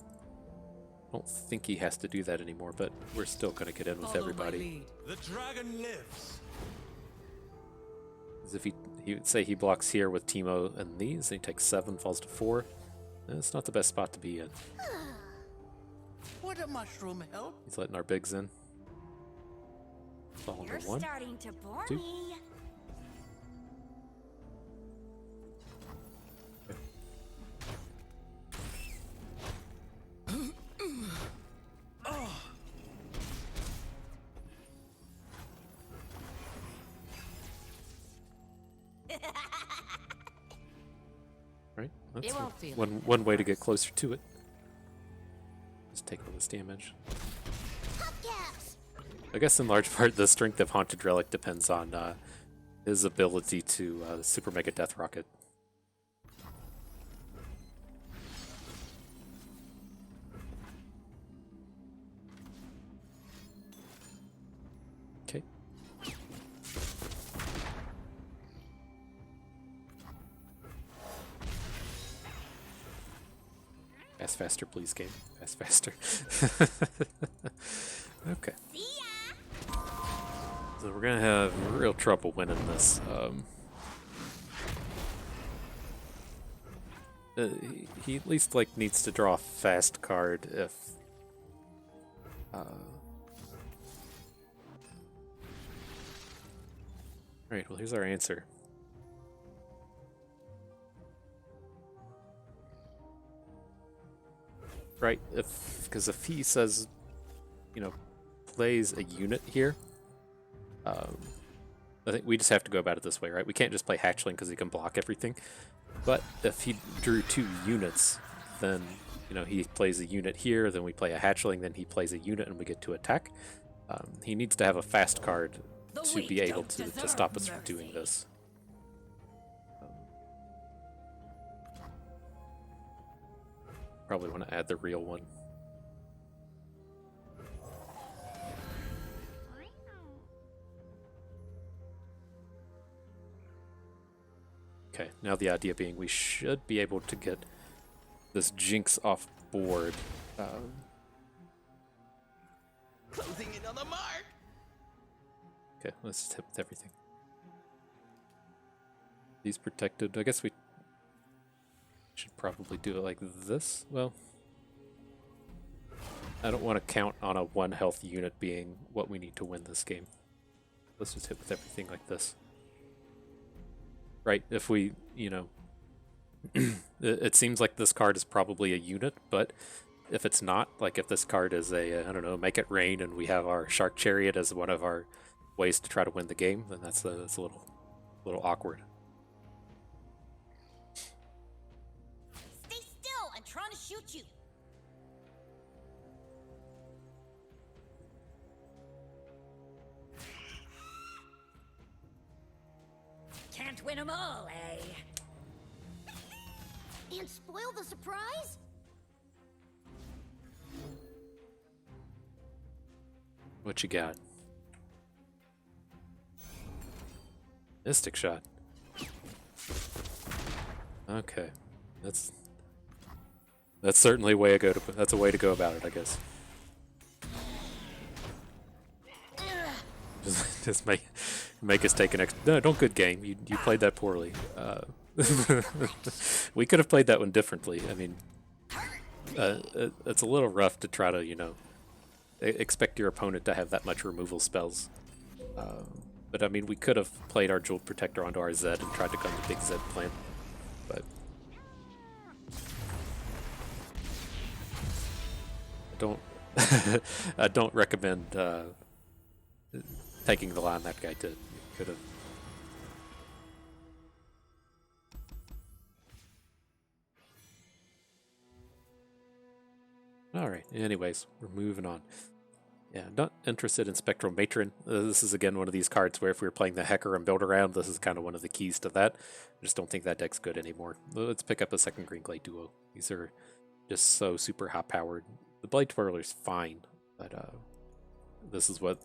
I don't think he has to do that anymore, but we're still going to get in with everybody. The dragon lives. As if he would say he blocks here with Teemo and these, and he takes 7, falls to 4. It's not the best spot to be in. Would a mushroom help? He's letting our bigs in. Fall You're into 1. starting to bore 2. me. Right? That's It won't feel one way to get closer to it. Just take all this damage. Top gas. I guess in large part the strength of Haunted Relic depends on his ability to Super Mega Death Rocket. Okay. Fast faster, please, game. Fast faster. Okay. See ya. So we're gonna have real trouble winning this. He at least like needs to draw a fast card if. Right. Well, here's our answer. Right, because if he says, you know, plays a unit here, I think we just have to go about it this way, right? We can't just play Hatchling because he can block everything. But if he drew 2 units, then, you know, he plays a unit here, then we play a Hatchling, then he plays a unit and we get to attack. He needs to have a fast card to be able to stop us from doing this. Probably want to add the real one. Okay, now the idea being we should be able to get this Jinx off board. Closing in on the mark. Okay, let's just hit with everything. These protected. I guess we should probably do it like this. Well, I don't want to count on a 1 health unit being what we need to win this game. Let's just hit with everything like this. Right, if we, you know, it seems like this card is probably a unit, but if it's not, like if this card is a, I don't know, Make It Rain and we have our Shark Chariot as one of our ways to try to win the game, then that's a little awkward. Stay still. I'm trying to shoot you. Can't win 'em all, eh? And spoil the surprise? What you got? Mystic Shot. Okay, that's certainly a way to go. That's a way to go about it, I guess. Just make us take an extra. No, don't good game. You played that poorly. We could have played that one differently. I mean, it's a little rough to try to, you know, expect your opponent to have that much removal spells. But I mean, we could have played our Jeweled Protector onto our Zed and tried to gun the big Zed plant. But I don't recommend taking the line that guy did. Could have. Alright, anyways, we're moving on. Yeah, not interested in Spectral Matron. This is again one of these cards where if we were playing the Hecarim build around, this is kind of one of the keys to that. I just don't think that deck's good anymore. Let's pick up a second Green Glade duo. These are just so super high powered. The Blade Twirler's fine, but this is what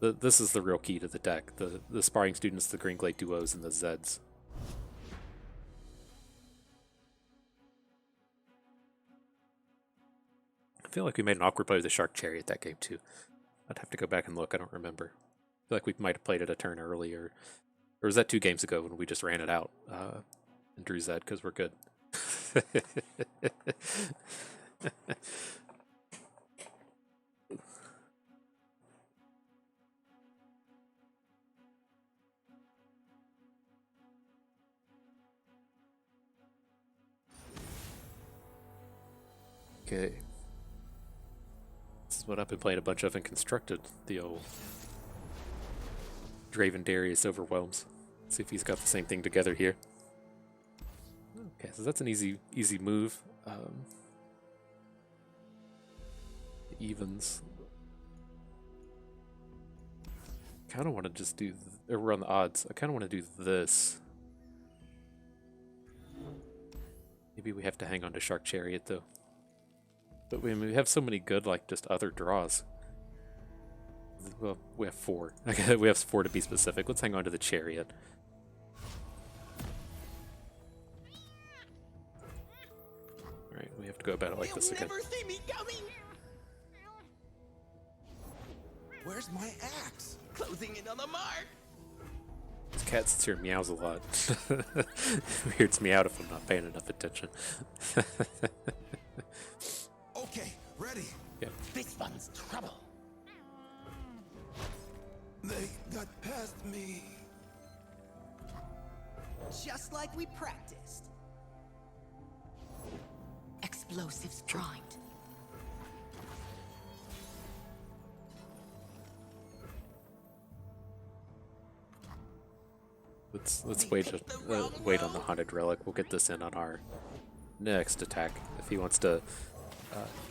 this is the real key to the deck. The Sparring Students, the Green Glade duos, and the Zeds. I feel like we made an awkward play with the Shark Chariot that game too. I'd have to go back and look. I don't remember. I feel like we might have played it a turn earlier. Or was that 2 games ago when we just ran it out and drew Zed because we're good? Okay. This is what I've been playing a bunch of in Constructed. The old Draven Darius Overwhelms. Let's see if he's got the same thing together here. Okay, so that's an easy move. Evens. Kind of want to just do, or run the odds. I kind of want to do this. Maybe we have to hang on to Shark Chariot though. But we have so many good, like, just other draws. Well, we have 4. We have 4 to be specific. Let's hang on to the Chariot. Alright, we have to go about it like this again. Never see me coming. Where's my axe? Closing in on the mark. This cat sits here and meows a lot. Weirds me out if I'm not paying enough attention. Okay, ready. Yeah. This one's trouble. They got past me. Just like we practiced. Explosives primed. Let's wait on the Haunted Relic. We'll get this in on our next attack. If he wants to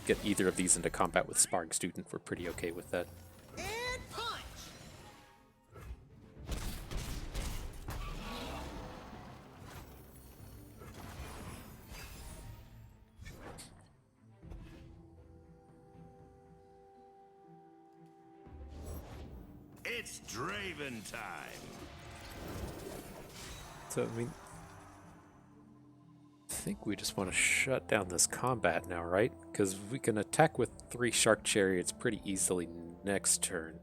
get either of these into combat with Sparring Student, we're pretty okay with that. And punch! It's Draven time. So, I mean, I think we just want to shut down this combat now, right? Because we can attack with 3 Shark Chariots pretty easily next turn.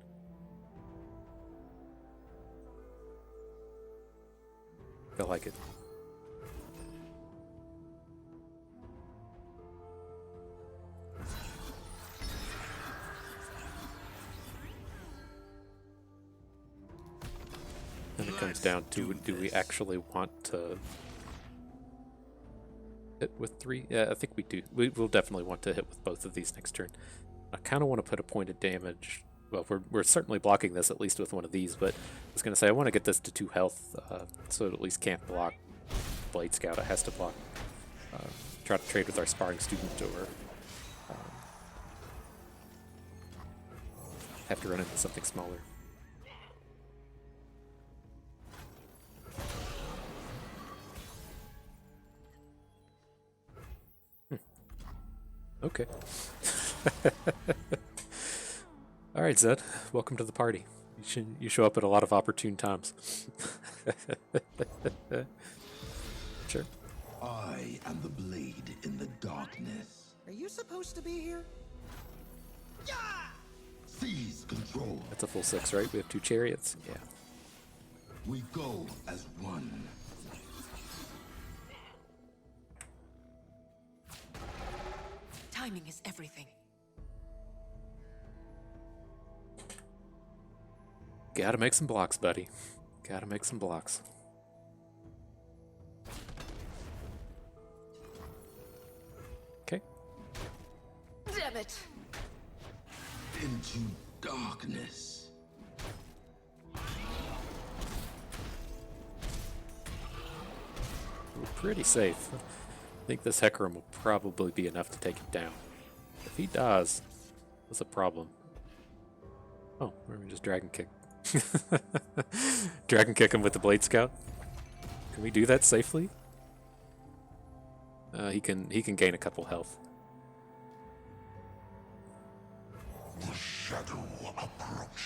Feel like it. Then it comes down to, do we actually want to hit with 3? Yeah, I think we do. We'll definitely want to hit with both of these next turn. I kind of want to put a point of damage. Well, we're certainly blocking this at least with one of these, but I was going to say I want to get this to 2 health, so it at least can't block Blade Scout. It has to block. Try to trade with our Sparring Student or have to run into something smaller. Okay. All right, Zed. Welcome to the party. You show up at a lot of opportune times. Sure. I am the blade in the darkness. Are you supposed to be here? Seize control. That's a full 6, right? We have 2 chariots. Yeah. We go as one. Timing is everything. Gotta make some blocks, buddy. Gotta make some blocks. Okay. Damn it! into darkness. We're pretty safe. I think this Hecarim will probably be enough to take him down. If he does, that's a problem. Oh, we're gonna just Dragon Kick. Dragon Kick him with the Blade Scout. Can we do that safely? He can gain a couple health.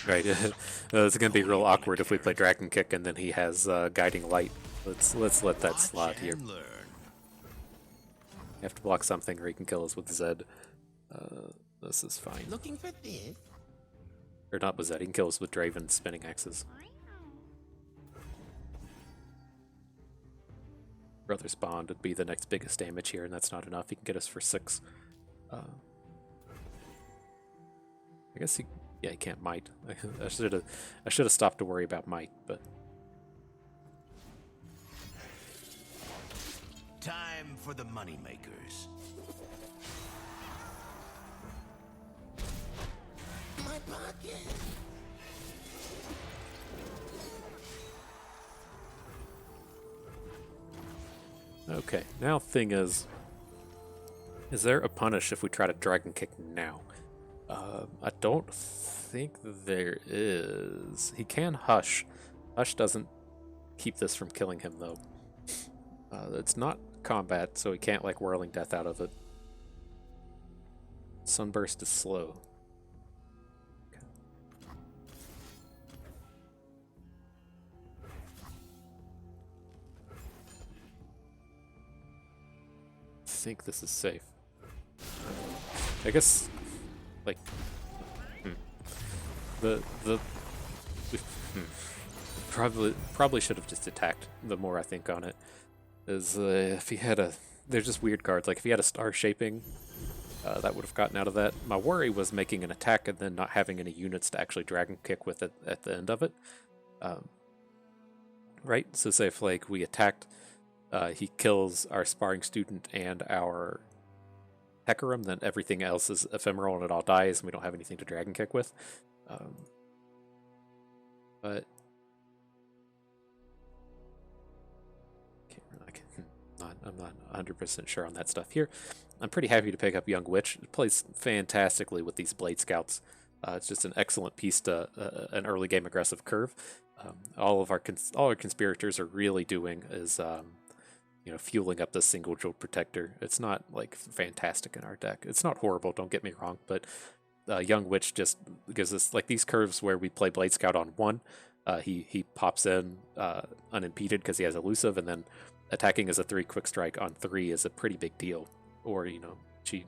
Right, it's gonna be real awkward if we play Dragon Kick and then he has Guiding Light. Let's let that slide here. You have to block something or he can kill us with Zed. This is fine. Looking for this? Or not with Zed, he can kill us with Draven spinning axes. Brother's Bond would be the next biggest damage here, and that's not enough. He can get us for 6. I guess he can't might. I should have stopped to worry about might, but Time for the moneymakers. My pocket. okay. Now thing is there a punish if we try to Dragon Kick now? I don't think there is. He can Hush. Hush doesn't keep this from killing him though. It's not combat, so he can't like Whirling Death out of it. Sunburst is slow. Okay. I think this is safe. I guess, like, probably should have just attacked. The more I think on it, is if he had a, they're just weird cards. Like if he had a Star Shaping, that would have gotten out of that. My worry was making an attack and then not having any units to actually Dragon Kick with it at the end of it. Right. So say if like we attacked, he kills our Sparring Student and our Hecarim, then everything else is ephemeral and it all dies and we don't have anything to Dragon Kick with. But I'm not 100% sure on that stuff here. I'm pretty happy to pick up Young Witch. It plays fantastically with these Blade Scouts. It's just an excellent piece to an early game aggressive curve. All our conspirators are really doing is fueling up the single Jeweled Protector. It's not like fantastic in our deck. It's not horrible, don't get me wrong, but Young Witch just gives us like these curves where we play Blade Scout on 1. He pops in unimpeded because he has elusive, and then attacking as a 3 quick strike on 3 is a pretty big deal. Or she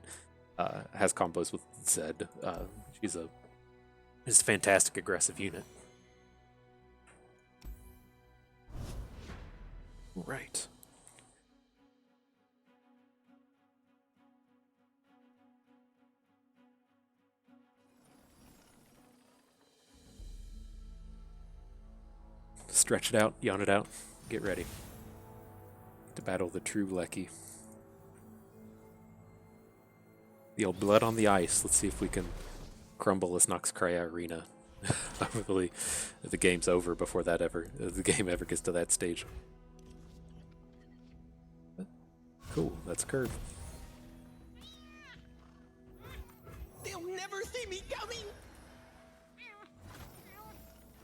has combos with Zed. She's a fantastic aggressive unit. Right. Stretch it out, yawn it out, get ready to battle the true Lecky. The old blood on the ice. Let's see if we can crumble this Noxcria arena. Probably the game's over before the game ever gets to that stage. Cool, that's a curve. They'll never see me coming.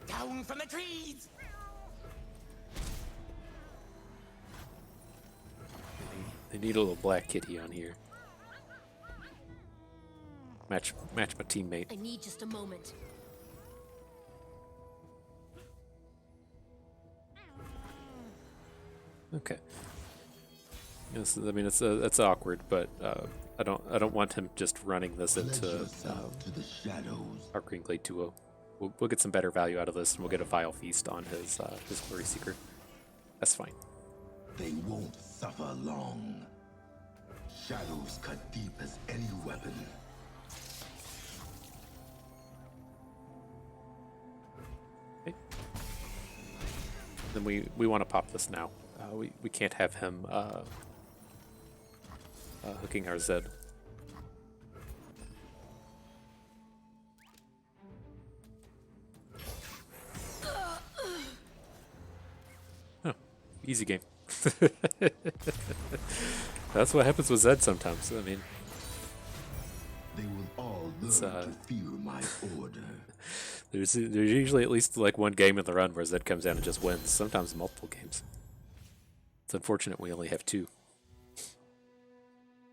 Down from the trees. They need a little black kitty on here. Match my teammate. I need just a moment. Okay. Yes, I mean it's awkward, but I don't want him just running this into To the shadows. our Green Glade 2-0. We'll get some better value out of this, and we'll get a Vile Feast on his Glory Seeker. That's fine. They won't suffer long. Shadows cut deep as any weapon. Okay. Then we want to pop this now. We can't have him hooking our Zed. Easy game. That's what happens with Zed sometimes. I mean, They will all learn to fear my order. there's usually at least like one game in the run where Zed comes down and just wins. Sometimes multiple games. It's unfortunate we only have 2.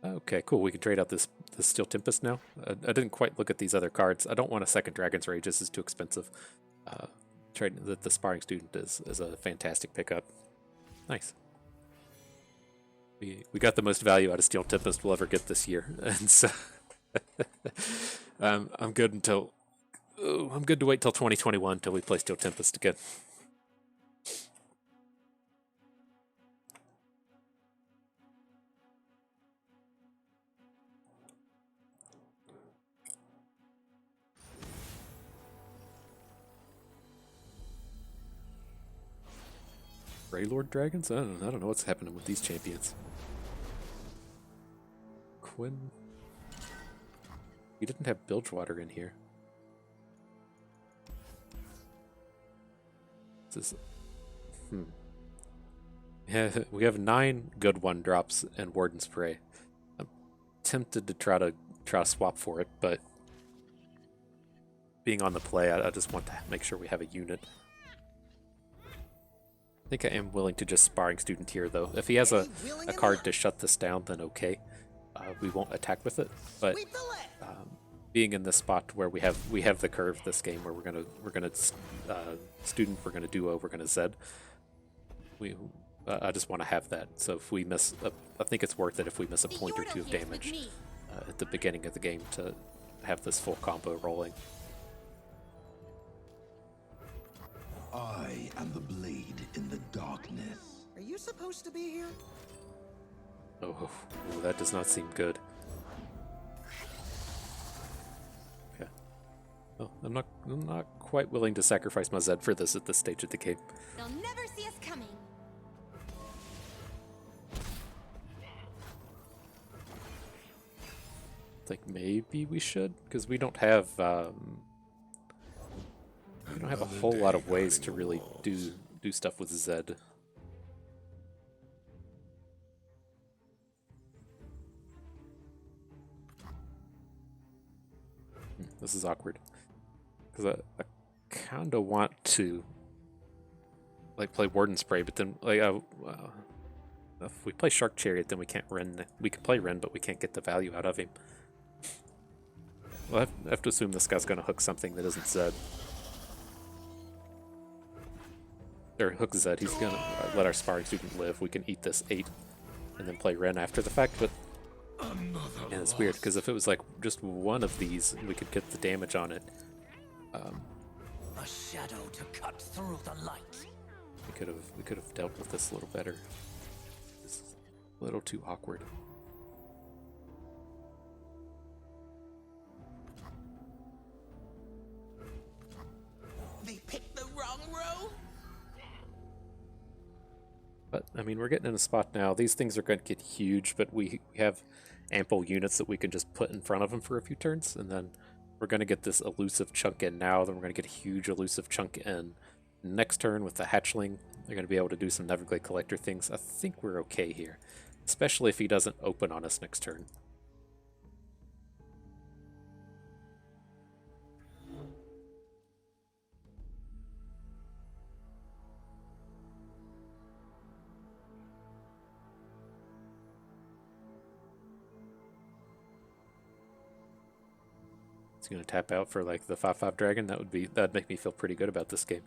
Okay, cool. We can trade out this Steel Tempest now. I didn't quite look at these other cards. I don't want a second Dragon's Rage. This is too expensive. Trading the Sparring Student is a fantastic pickup. Nice. We got the most value out of Steel Tempest we'll ever get this year, and so I'm good until I'm good to wait till 2021 until we play Steel Tempest again. Greylord Dragons? I don't know what's happening with these champions. Quinn. He didn't have Bilgewater in here. This is, Yeah, we have 9 good 1-drops and Warden Spray. I'm tempted to try to swap for it, but being on the play, I just want to make sure we have a unit. I think I am willing to just Sparring Student here, though. If he has a card to shut this down, then okay. We won't attack with it, but being in this spot where we have the curve this game, where we're gonna student, we're gonna duo, we're gonna Zed. I just want to have that. So if we miss, I think it's worth it if we miss a point or 2 of damage at the beginning of the game to have this full combo rolling. I am the blade in the darkness. Are you supposed to be here? Oh, that does not seem good. Okay. Well, I'm not quite willing to sacrifice my Zed for this at this stage of the game. They'll never see us coming. I think maybe we should, because we don't have a whole lot of ways to really do stuff with Zed. This is awkward, because I kind of want to like play Warden Spray, but then like if we play Shark Chariot, then we can't Ren. We can play Ren, but we can't get the value out of him. Well, I have to assume this guy's going to hook something that isn't Zed. Or hook Zed. He's going to let our Sparring Student live. We can eat this 8 and then play Ren after the fact, but and it's weird, because if it was like just one of these, we could get the damage on it. A shadow to cut through the light. We could have dealt with this a little better. This is a little too awkward. They picked the wrong row. But I mean, we're getting in a spot now. These things are going to get huge, but we have ample units that we can just put in front of them for a few turns, and then we're going to get this elusive chunk in now. Then we're going to get a huge elusive chunk in next turn with the hatchling. They're going to be able to do some Neverglade Collector things. I think we're okay here, especially if he doesn't open on us next turn. He's going to tap out for like the 5/5 dragon. That'd make me feel pretty good about this game.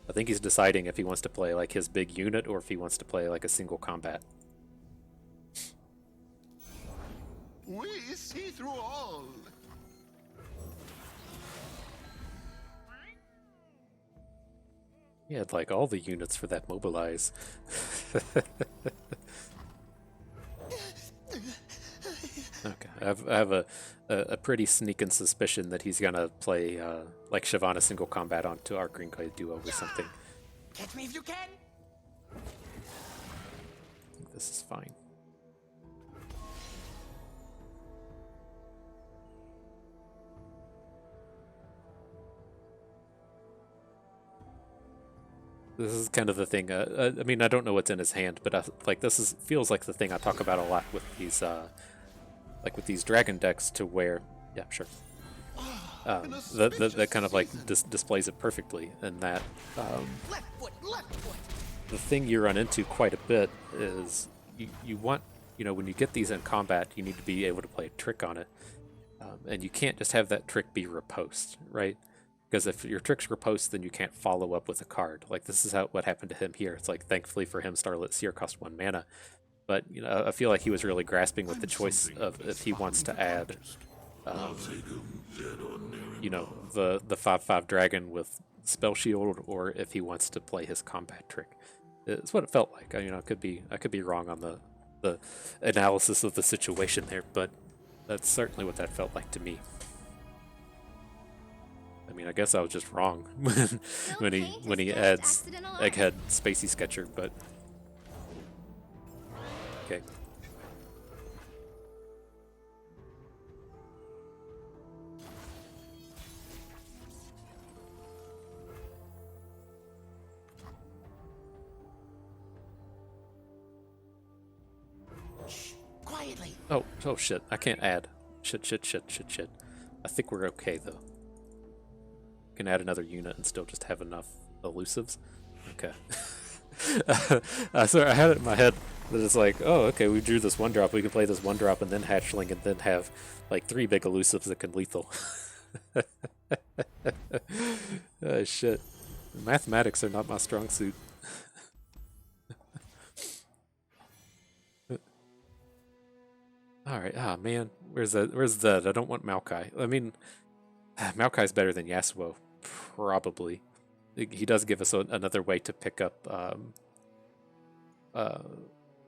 I think he's deciding if he wants to play like his big unit or if he wants to play like a single combat. We see through all. He had like all the units for that mobilize. Okay, I have a pretty sneaking suspicion that he's gonna play like Shyvana single combat onto our Green Glade duo or something. Catch me if you can. I think this is fine. This is kind of the thing. I mean, I don't know what's in his hand, but like feels like the thing I talk about a lot with these dragon decks, to where, yeah, sure. That kind of like displays it perfectly, and that Left foot, left foot. the thing you run into quite a bit is you want, when you get these in combat, you need to be able to play a trick on it, and you can't just have that trick be riposte, right? Because if your trick's riposte, then you can't follow up with a card. Like, this is what happened to him here. It's like, thankfully for him, Starlit Seer cost 1 mana, but I feel like he was really grasping with the choice of if he wants to add the 5/5 dragon with spell shield, or if he wants to play his combat trick. It's what it felt like. I could be wrong on the analysis of the situation there, but that's certainly what that felt like to me. I mean, I guess I was just wrong when he adds Egghead Spacey Sketcher, but okay. Quietly. Oh shit, I can't add. Shit. I think we're okay, though. Can add another unit and still just have enough elusives. Okay. Sorry, I had it in my head that it's like, oh, okay, we drew this 1-drop, we can play this 1-drop and then hatchling and then have like 3 big elusives that can lethal. Oh shit. Mathematics are not my strong suit. Alright, man. Where's that? I don't want Maokai. I mean, Maokai's better than Yasuo, probably. He does give us another way to pick up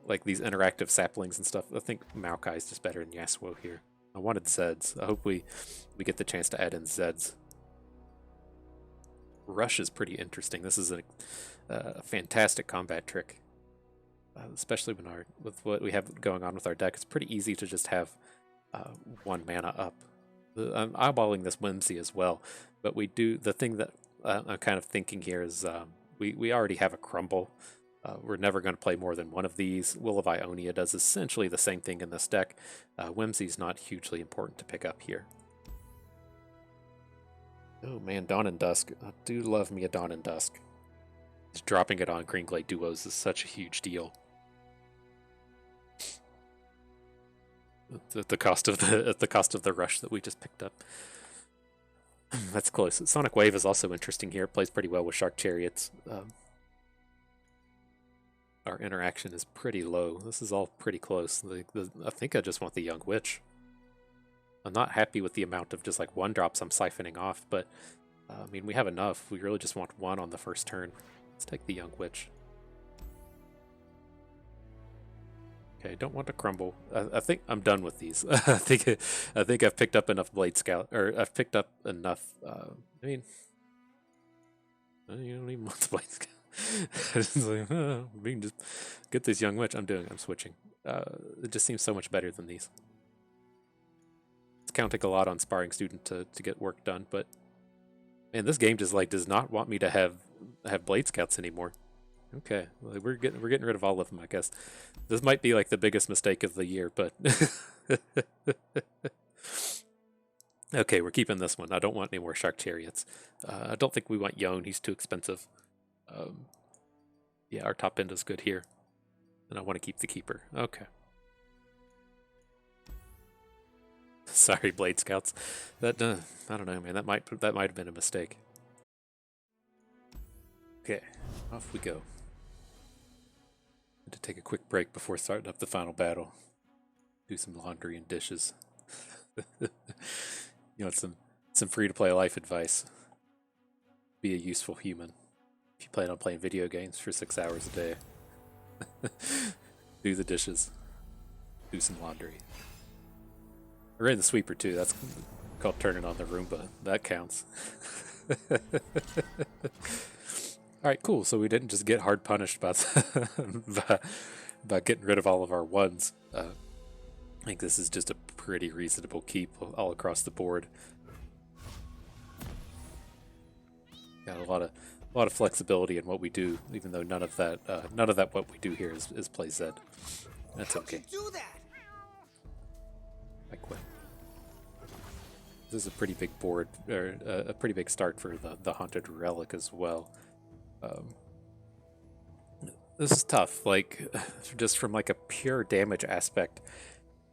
like these interactive saplings and stuff. I think Maokai's just better than Yasuo here. I wanted Zeds. I hope we get the chance to add in Zeds. Rush is pretty interesting. This is a fantastic combat trick. Especially with what we have going on with our deck. It's pretty easy to just have 1 mana up. I'm eyeballing this Whimsy as well, but the thing that I'm kind of thinking here is we already have a Crumble. We're never going to play more than one of these. Will of Ionia does essentially the same thing in this deck. Whimsy's not hugely important to pick up here. Oh man, Dawn and Dusk. I do love me a Dawn and Dusk. Just dropping it on Greenglade duos is such a huge deal. At the cost of the rush that we just picked up. That's close. Sonic Wave is also interesting here. It plays pretty well with Shark Chariots. Our interaction is pretty low. This is all pretty close. I think I just want the Young Witch. I'm not happy with the amount of just like 1-drops I'm siphoning off, but I mean, we have enough. We really just want 1 on the first turn. Let's take the Young Witch. Okay, don't want to crumble. I think I'm done with these. I think I've picked up enough Blade Scout, or I've picked up enough. I mean, you don't even want the Blade Scout. It's like, we can just get this Young Witch. I'm switching. It just seems so much better than these. It's counting a lot on Sparring Student to get work done, but man, this game just like does not want me to have Blade Scouts anymore. Okay, well, we're getting rid of all of them, I guess. This might be like the biggest mistake of the year, but okay, we're keeping this one. I don't want any more Shark Chariots. I don't think we want Yone. He's too expensive. Yeah, our top end is good here, and I want to keep the Keeper. Okay. Sorry, Blade Scouts. That I don't know, man. That might have been a mistake. Okay, off we go. To take a quick break before starting up the final battle. Do some laundry and dishes. Some free-to-play life advice. Be a useful human. If you plan on playing video games for 6 hours a day, do the dishes. Do some laundry. I ran the sweeper too. That's called turning on the Roomba. That counts. Alright, cool. So we didn't just get hard punished by getting rid of all of our 1s. I think this is just a pretty reasonable keep all across the board. Got a a lot of flexibility in what we do, even though none of that what we do here is play Zed. That's How'd okay. you do that? I quit. This is a pretty big board, or a pretty big start for the Haunted Relic as well. This is tough, like, just from like a pure damage aspect.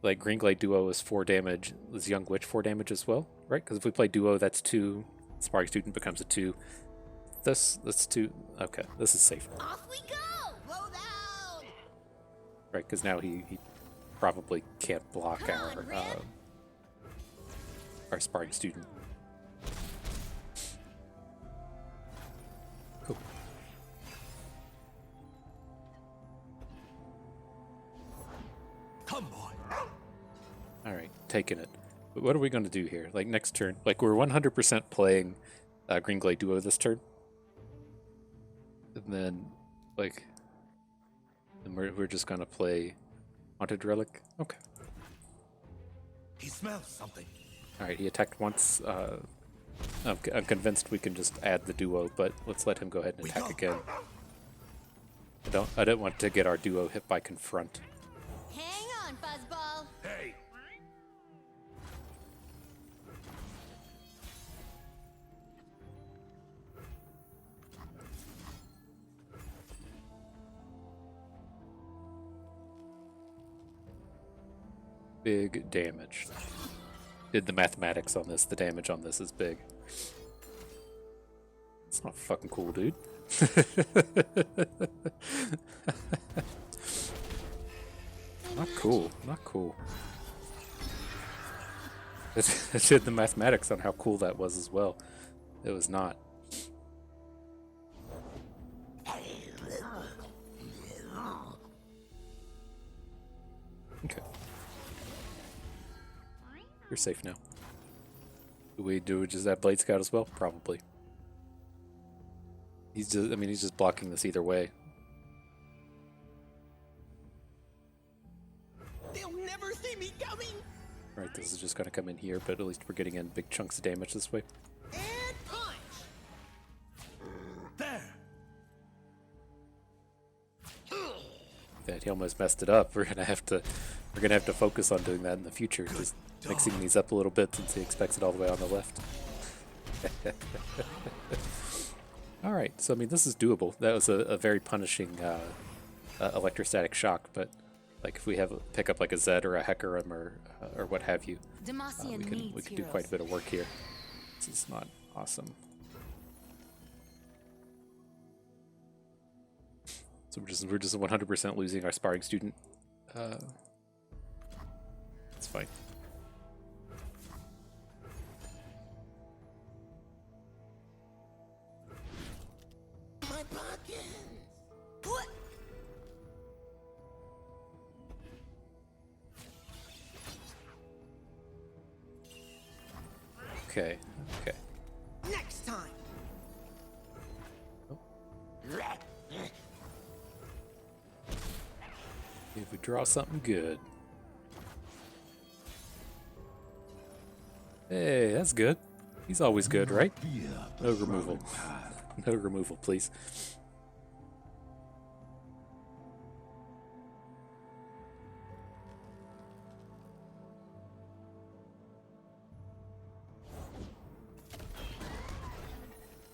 Like, Greenglade Duo is 4 damage, this Young Witch 4 damage as well, right? Because if we play Duo, that's 2. Sparring Student becomes a 2. That's 2. Okay, this is safer. Off we go! Blow down! Right, because now he probably can't block our Sparring Student. Cool. Come on. Alright, taking it. But what are we going to do here? Like, next turn, like, we're 100% playing Greenglade Duo this turn. And then, like, and we're just going to play Haunted Relic? Okay. He smells something. Alright, he attacked once. I'm convinced we can just add the Duo, but let's let him go ahead and attack again. I don't want to get our Duo hit by Confront. Hang on, Fuzzball. Hey. Big damage. Did the mathematics on this. The damage on this is big. It's not fucking cool, dude. Not cool. Not cool. It did the mathematics on how cool that was as well. It was not. Okay. You're safe now. Do we just have Blade Scout as well? Probably. He's just blocking this either way. They'll never see me coming. Right, this is just gonna come in here, but at least we're getting in big chunks of damage this way. And punch. There. That he almost messed it up. We're gonna have to focus on doing that in the future. Just mixing these up a little bit since he expects it all the way on the left. All right, so I mean this is doable. That was a very punishing electrostatic shock, but like if we pick up like a Zed or a Hecarim or what have you, we can do quite a bit of work here. This is not awesome. So we're just 100% losing our Sparring Student. It's fine. My pocket. What? Okay. Next time. If we draw something good. Hey, that's good. He's always good, right? No removal. No removal, please.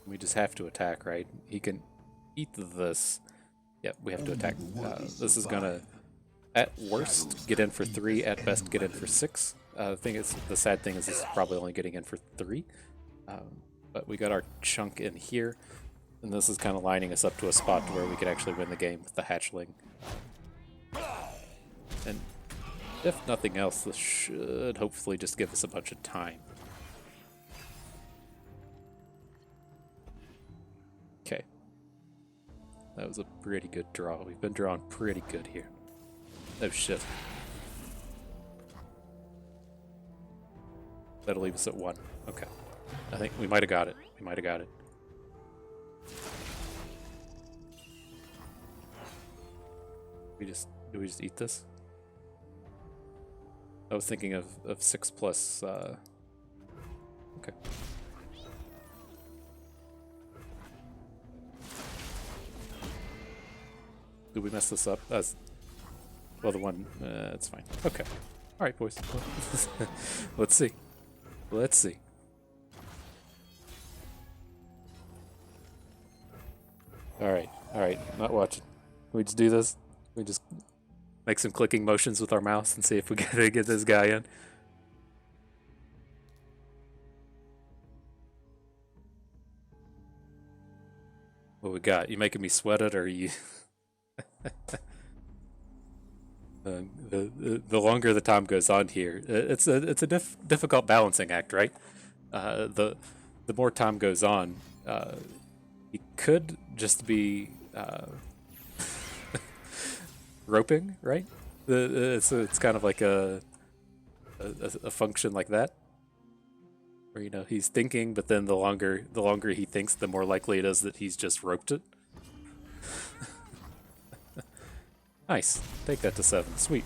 We just have to attack, right? He can eat this. Yep, we have to attack. This is gonna, at worst, get in for 3. At best, get in for 6. The sad thing is this is probably only getting in for 3. But we got our chunk in here, and this is kind of lining us up to a spot to where we could actually win the game with the hatchling. And if nothing else, this should hopefully just give us a bunch of time. Okay. That was a pretty good draw. We've been drawing pretty good here. Oh shit. That'll leave us at 1. Okay. I think we might have got it. We might have got it. Do we just eat this? I was thinking of 6 plus. Okay. Did we mess this up? As well, the one, it's fine. Okay. All right, boys. Let's see. Let's see. All right. Not watching. Can we just do this? We just make some clicking motions with our mouse and see if we get this guy in. What we got? You making me sweat it, or are you? The longer the time goes on here, it's a difficult balancing act, right? The more time goes on, he could just be roping, right? It's kind of like a function like that, where he's thinking, but then the longer he thinks, the more likely it is that he's just roped it. Nice. Take that to 7. Sweet.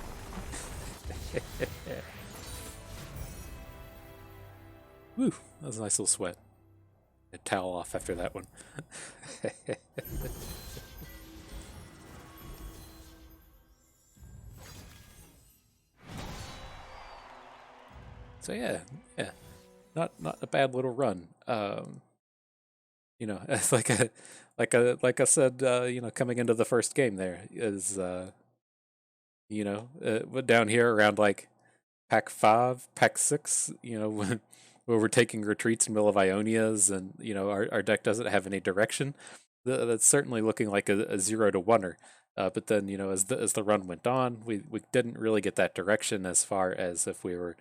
Woo. That was a nice little sweat. A towel off after that one. So yeah. Not a bad little run. It's like I said, coming into the first game there is, down here around like pack 5, pack 6, when we're taking retreats in the middle of Ionias and, our deck doesn't have any direction. That's certainly looking like a 0 to 1er. But then, as the run went on, we didn't really get that direction as far as if we were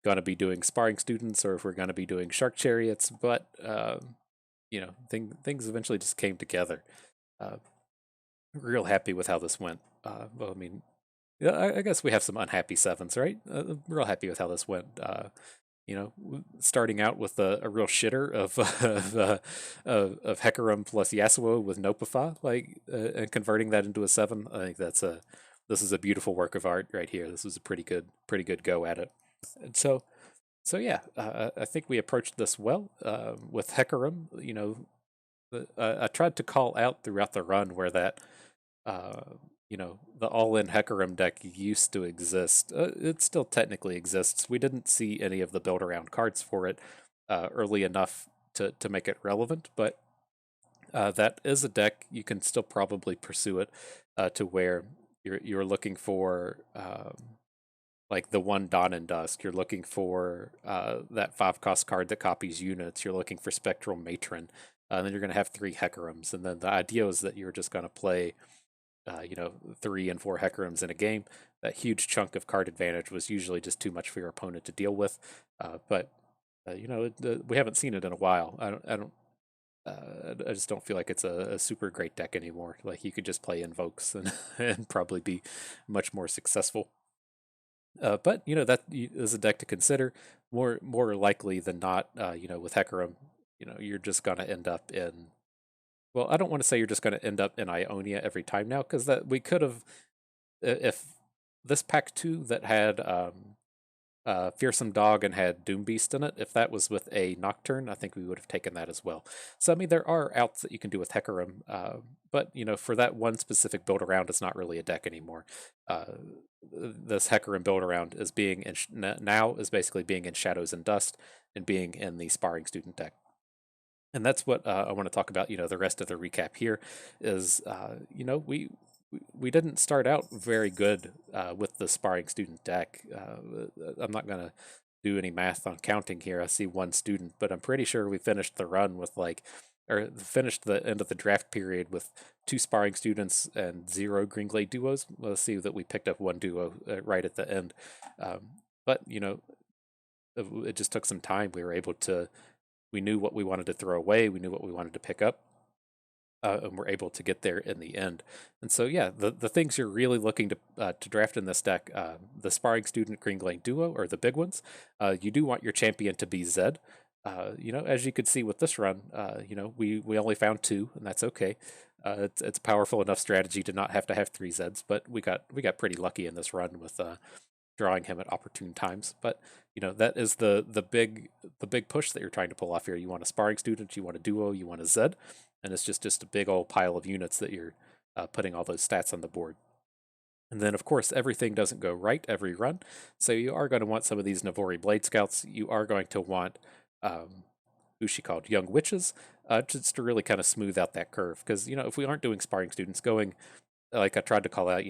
going to be doing Sparring Students or if we're going to be doing Shark Chariots, but things eventually just came together. Real happy with how this went. Well, I mean, yeah, I guess we have some unhappy 7s, right? Real happy with how this went. Starting out with a real shitter of Hecarim plus Yasuo with Nopifa, and converting that into a 7. I think this is a beautiful work of art right here. This was a pretty good go at it. And so yeah, I think we approached this well with Hecarim. I tried to call out throughout the run where that the all-in Hecarim deck used to exist. It still technically exists. We didn't see any of the build-around cards for it early enough to make it relevant, but that is a deck. You can still probably pursue it to where you're looking for like the one Dawn and Dusk. You're looking for that 5-cost card that copies units. You're looking for Spectral Matron. And then you're going to have 3 Hecarims. And then the idea is that you're just going to play 3 and 4 Hecarims in a game. That huge chunk of card advantage was usually just too much for your opponent to deal with. But we haven't seen it in a while. I just don't feel like it's a super great deck anymore. Like, you could just play Invokes and probably be much more successful. But that is a deck to consider. More likely than not, with Hecarim, you're just gonna end up in. Well, I don't want to say you're just gonna end up in Ionia every time now, because that we could have, if this pack 2 that had Fearsome Dog and had Doom Beast in it, if that was with a Nocturne, I think we would have taken that as well. So I mean, there are outs that you can do with Hecarim, but for that one specific build around, it's not really a deck anymore. This Hecarim build around is basically being in Shadows and Dust and being in the Sparring Student deck. And that's what I want to talk about. The rest of the recap here is, we didn't start out very good with the Sparring Student deck. I'm not going to do any math on counting here. I see 1 student, but I'm pretty sure we finished the run with finished the end of the draft period with 2 Sparring Students and 0 Greenglade duos. Let's see that we picked up 1 duo right at the end. But, it just took some time. We knew what we wanted to throw away. We knew what we wanted to pick up. And we're able to get there in the end. And so, yeah, the things you're really looking to draft in this deck, the Sparring Student Greenglade duo, or the big ones, you do want your champion to be Zed. As you could see with this run, we only found 2, and that's okay. It's a powerful enough strategy to not have to have 3 Zeds, but we got pretty lucky in this run with drawing him at opportune times. But that is the big push that you're trying to pull off here. You want a Sparring Student, you want a duo, you want a Zed. And it's just a big old pile of units that you're putting all those stats on the board. And then, of course, everything doesn't go right every run. So you are going to want some of these Navori Blade Scouts. You are going to want, who's she called? Young Witches, just to really kind of smooth out that curve. Because, if we aren't doing Sparring Students, going, like I tried to call out,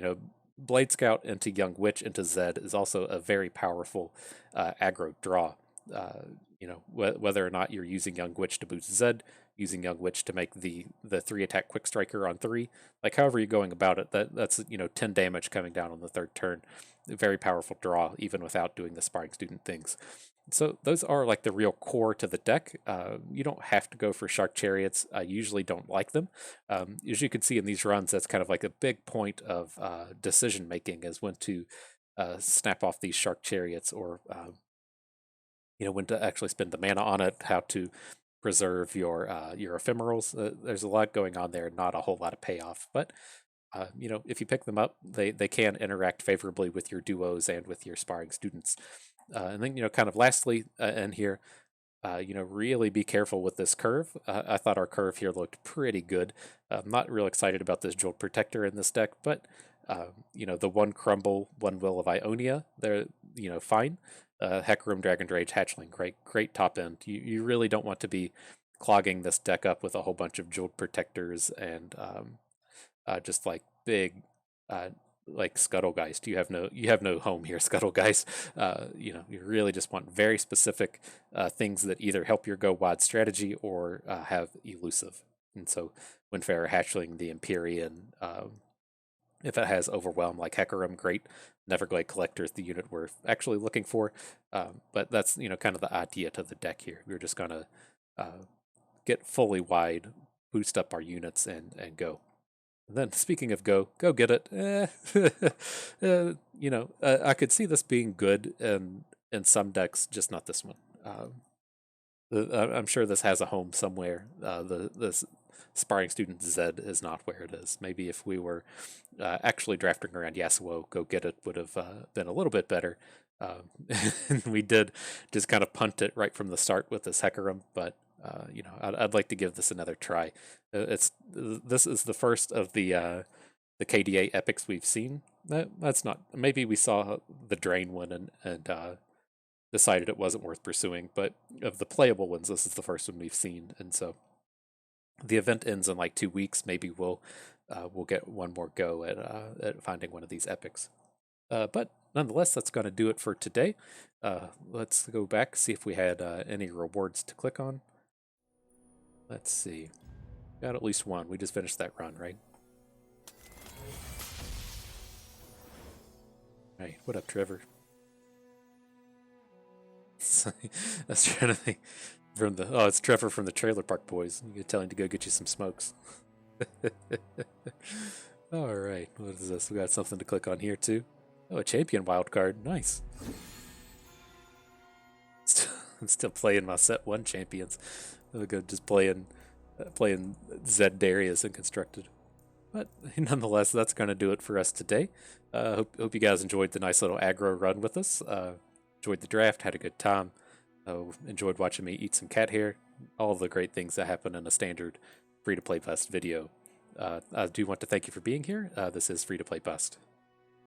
Blade Scout into Young Witch into Zed is also a very powerful aggro draw. Whether or not you're using Young Witch to boost Zed, using Young Witch to make the 3-attack Quick Striker on 3, like however you're going about it, that's 10 damage coming down on the 3rd turn. A very powerful draw, even without doing the Sparring Student things. So those are like the real core to the deck. You don't have to go for Shark Chariots. I usually don't like them. As you can see in these runs, that's kind of like a big point of decision making, is when to snap off these Shark Chariots, or when to actually spend the mana on it, how to preserve your ephemerals. There's a lot going on there, not a whole lot of payoff. But if you pick them up, they can interact favorably with your duos and with your Sparring Students. And then, kind of lastly, in here, really be careful with this curve. I thought our curve here looked pretty good. I'm not real excited about this Jolt Protector in this deck, but, the 1 Crumble, 1 Will of Ionia, they're, fine. Hecarim, Dragon Rage, Hatchling, great top end. You really don't want to be clogging this deck up with a whole bunch of Jolt Protectors and just like big like Scuttlegeist. You have no home here, Scuttlegeist. You really just want very specific things that either help your go wide strategy or have elusive. And so Windfarer, Hatchling, the Empyrean, if it has Overwhelm like Hecarim, great. Neverglade Collector is the unit we're actually looking for. But that's kind of the idea to the deck here. We're just gonna get fully wide, boost up our units, and go. And then, speaking of go get it. I could see this being good in some decks, just not this one. I'm sure this has a home somewhere. This Sparring Student Zed is not where it is. Maybe if we were actually drafting around Yasuo, go get it would have been a little bit better. We did just kind of punt it right from the start with this Hecarim, but I'd like to give this another try. This is the first of the KDA epics we've seen. That's not. Maybe we saw the Drain one and decided it wasn't worth pursuing. But of the playable ones, this is the first one we've seen, and so the event ends in like 2 weeks. Maybe we'll get one more go at finding one of these epics. But nonetheless, that's going to do it for today. Let's go back, see if we had any rewards to click on. Let's see. Got at least one. We just finished that run, right? Hey, what up, Trevor? I was trying to think it's Trevor from the Trailer Park Boys. You can tell him to go get you some smokes. All right, what is this? We got something to click on here too. Oh, a champion wildcard. Nice. I'm still playing my set 1 champions. I'm go just playing Zed Darius and Constructed. But nonetheless, that's going to do it for us today. Hope you guys enjoyed the nice little aggro run with us. Enjoyed the draft, had a good time. Enjoyed watching me eat some cat hair. All the great things that happen in a standard free-to-play bust video. I do want to thank you for being here. This is Free to Play Bust.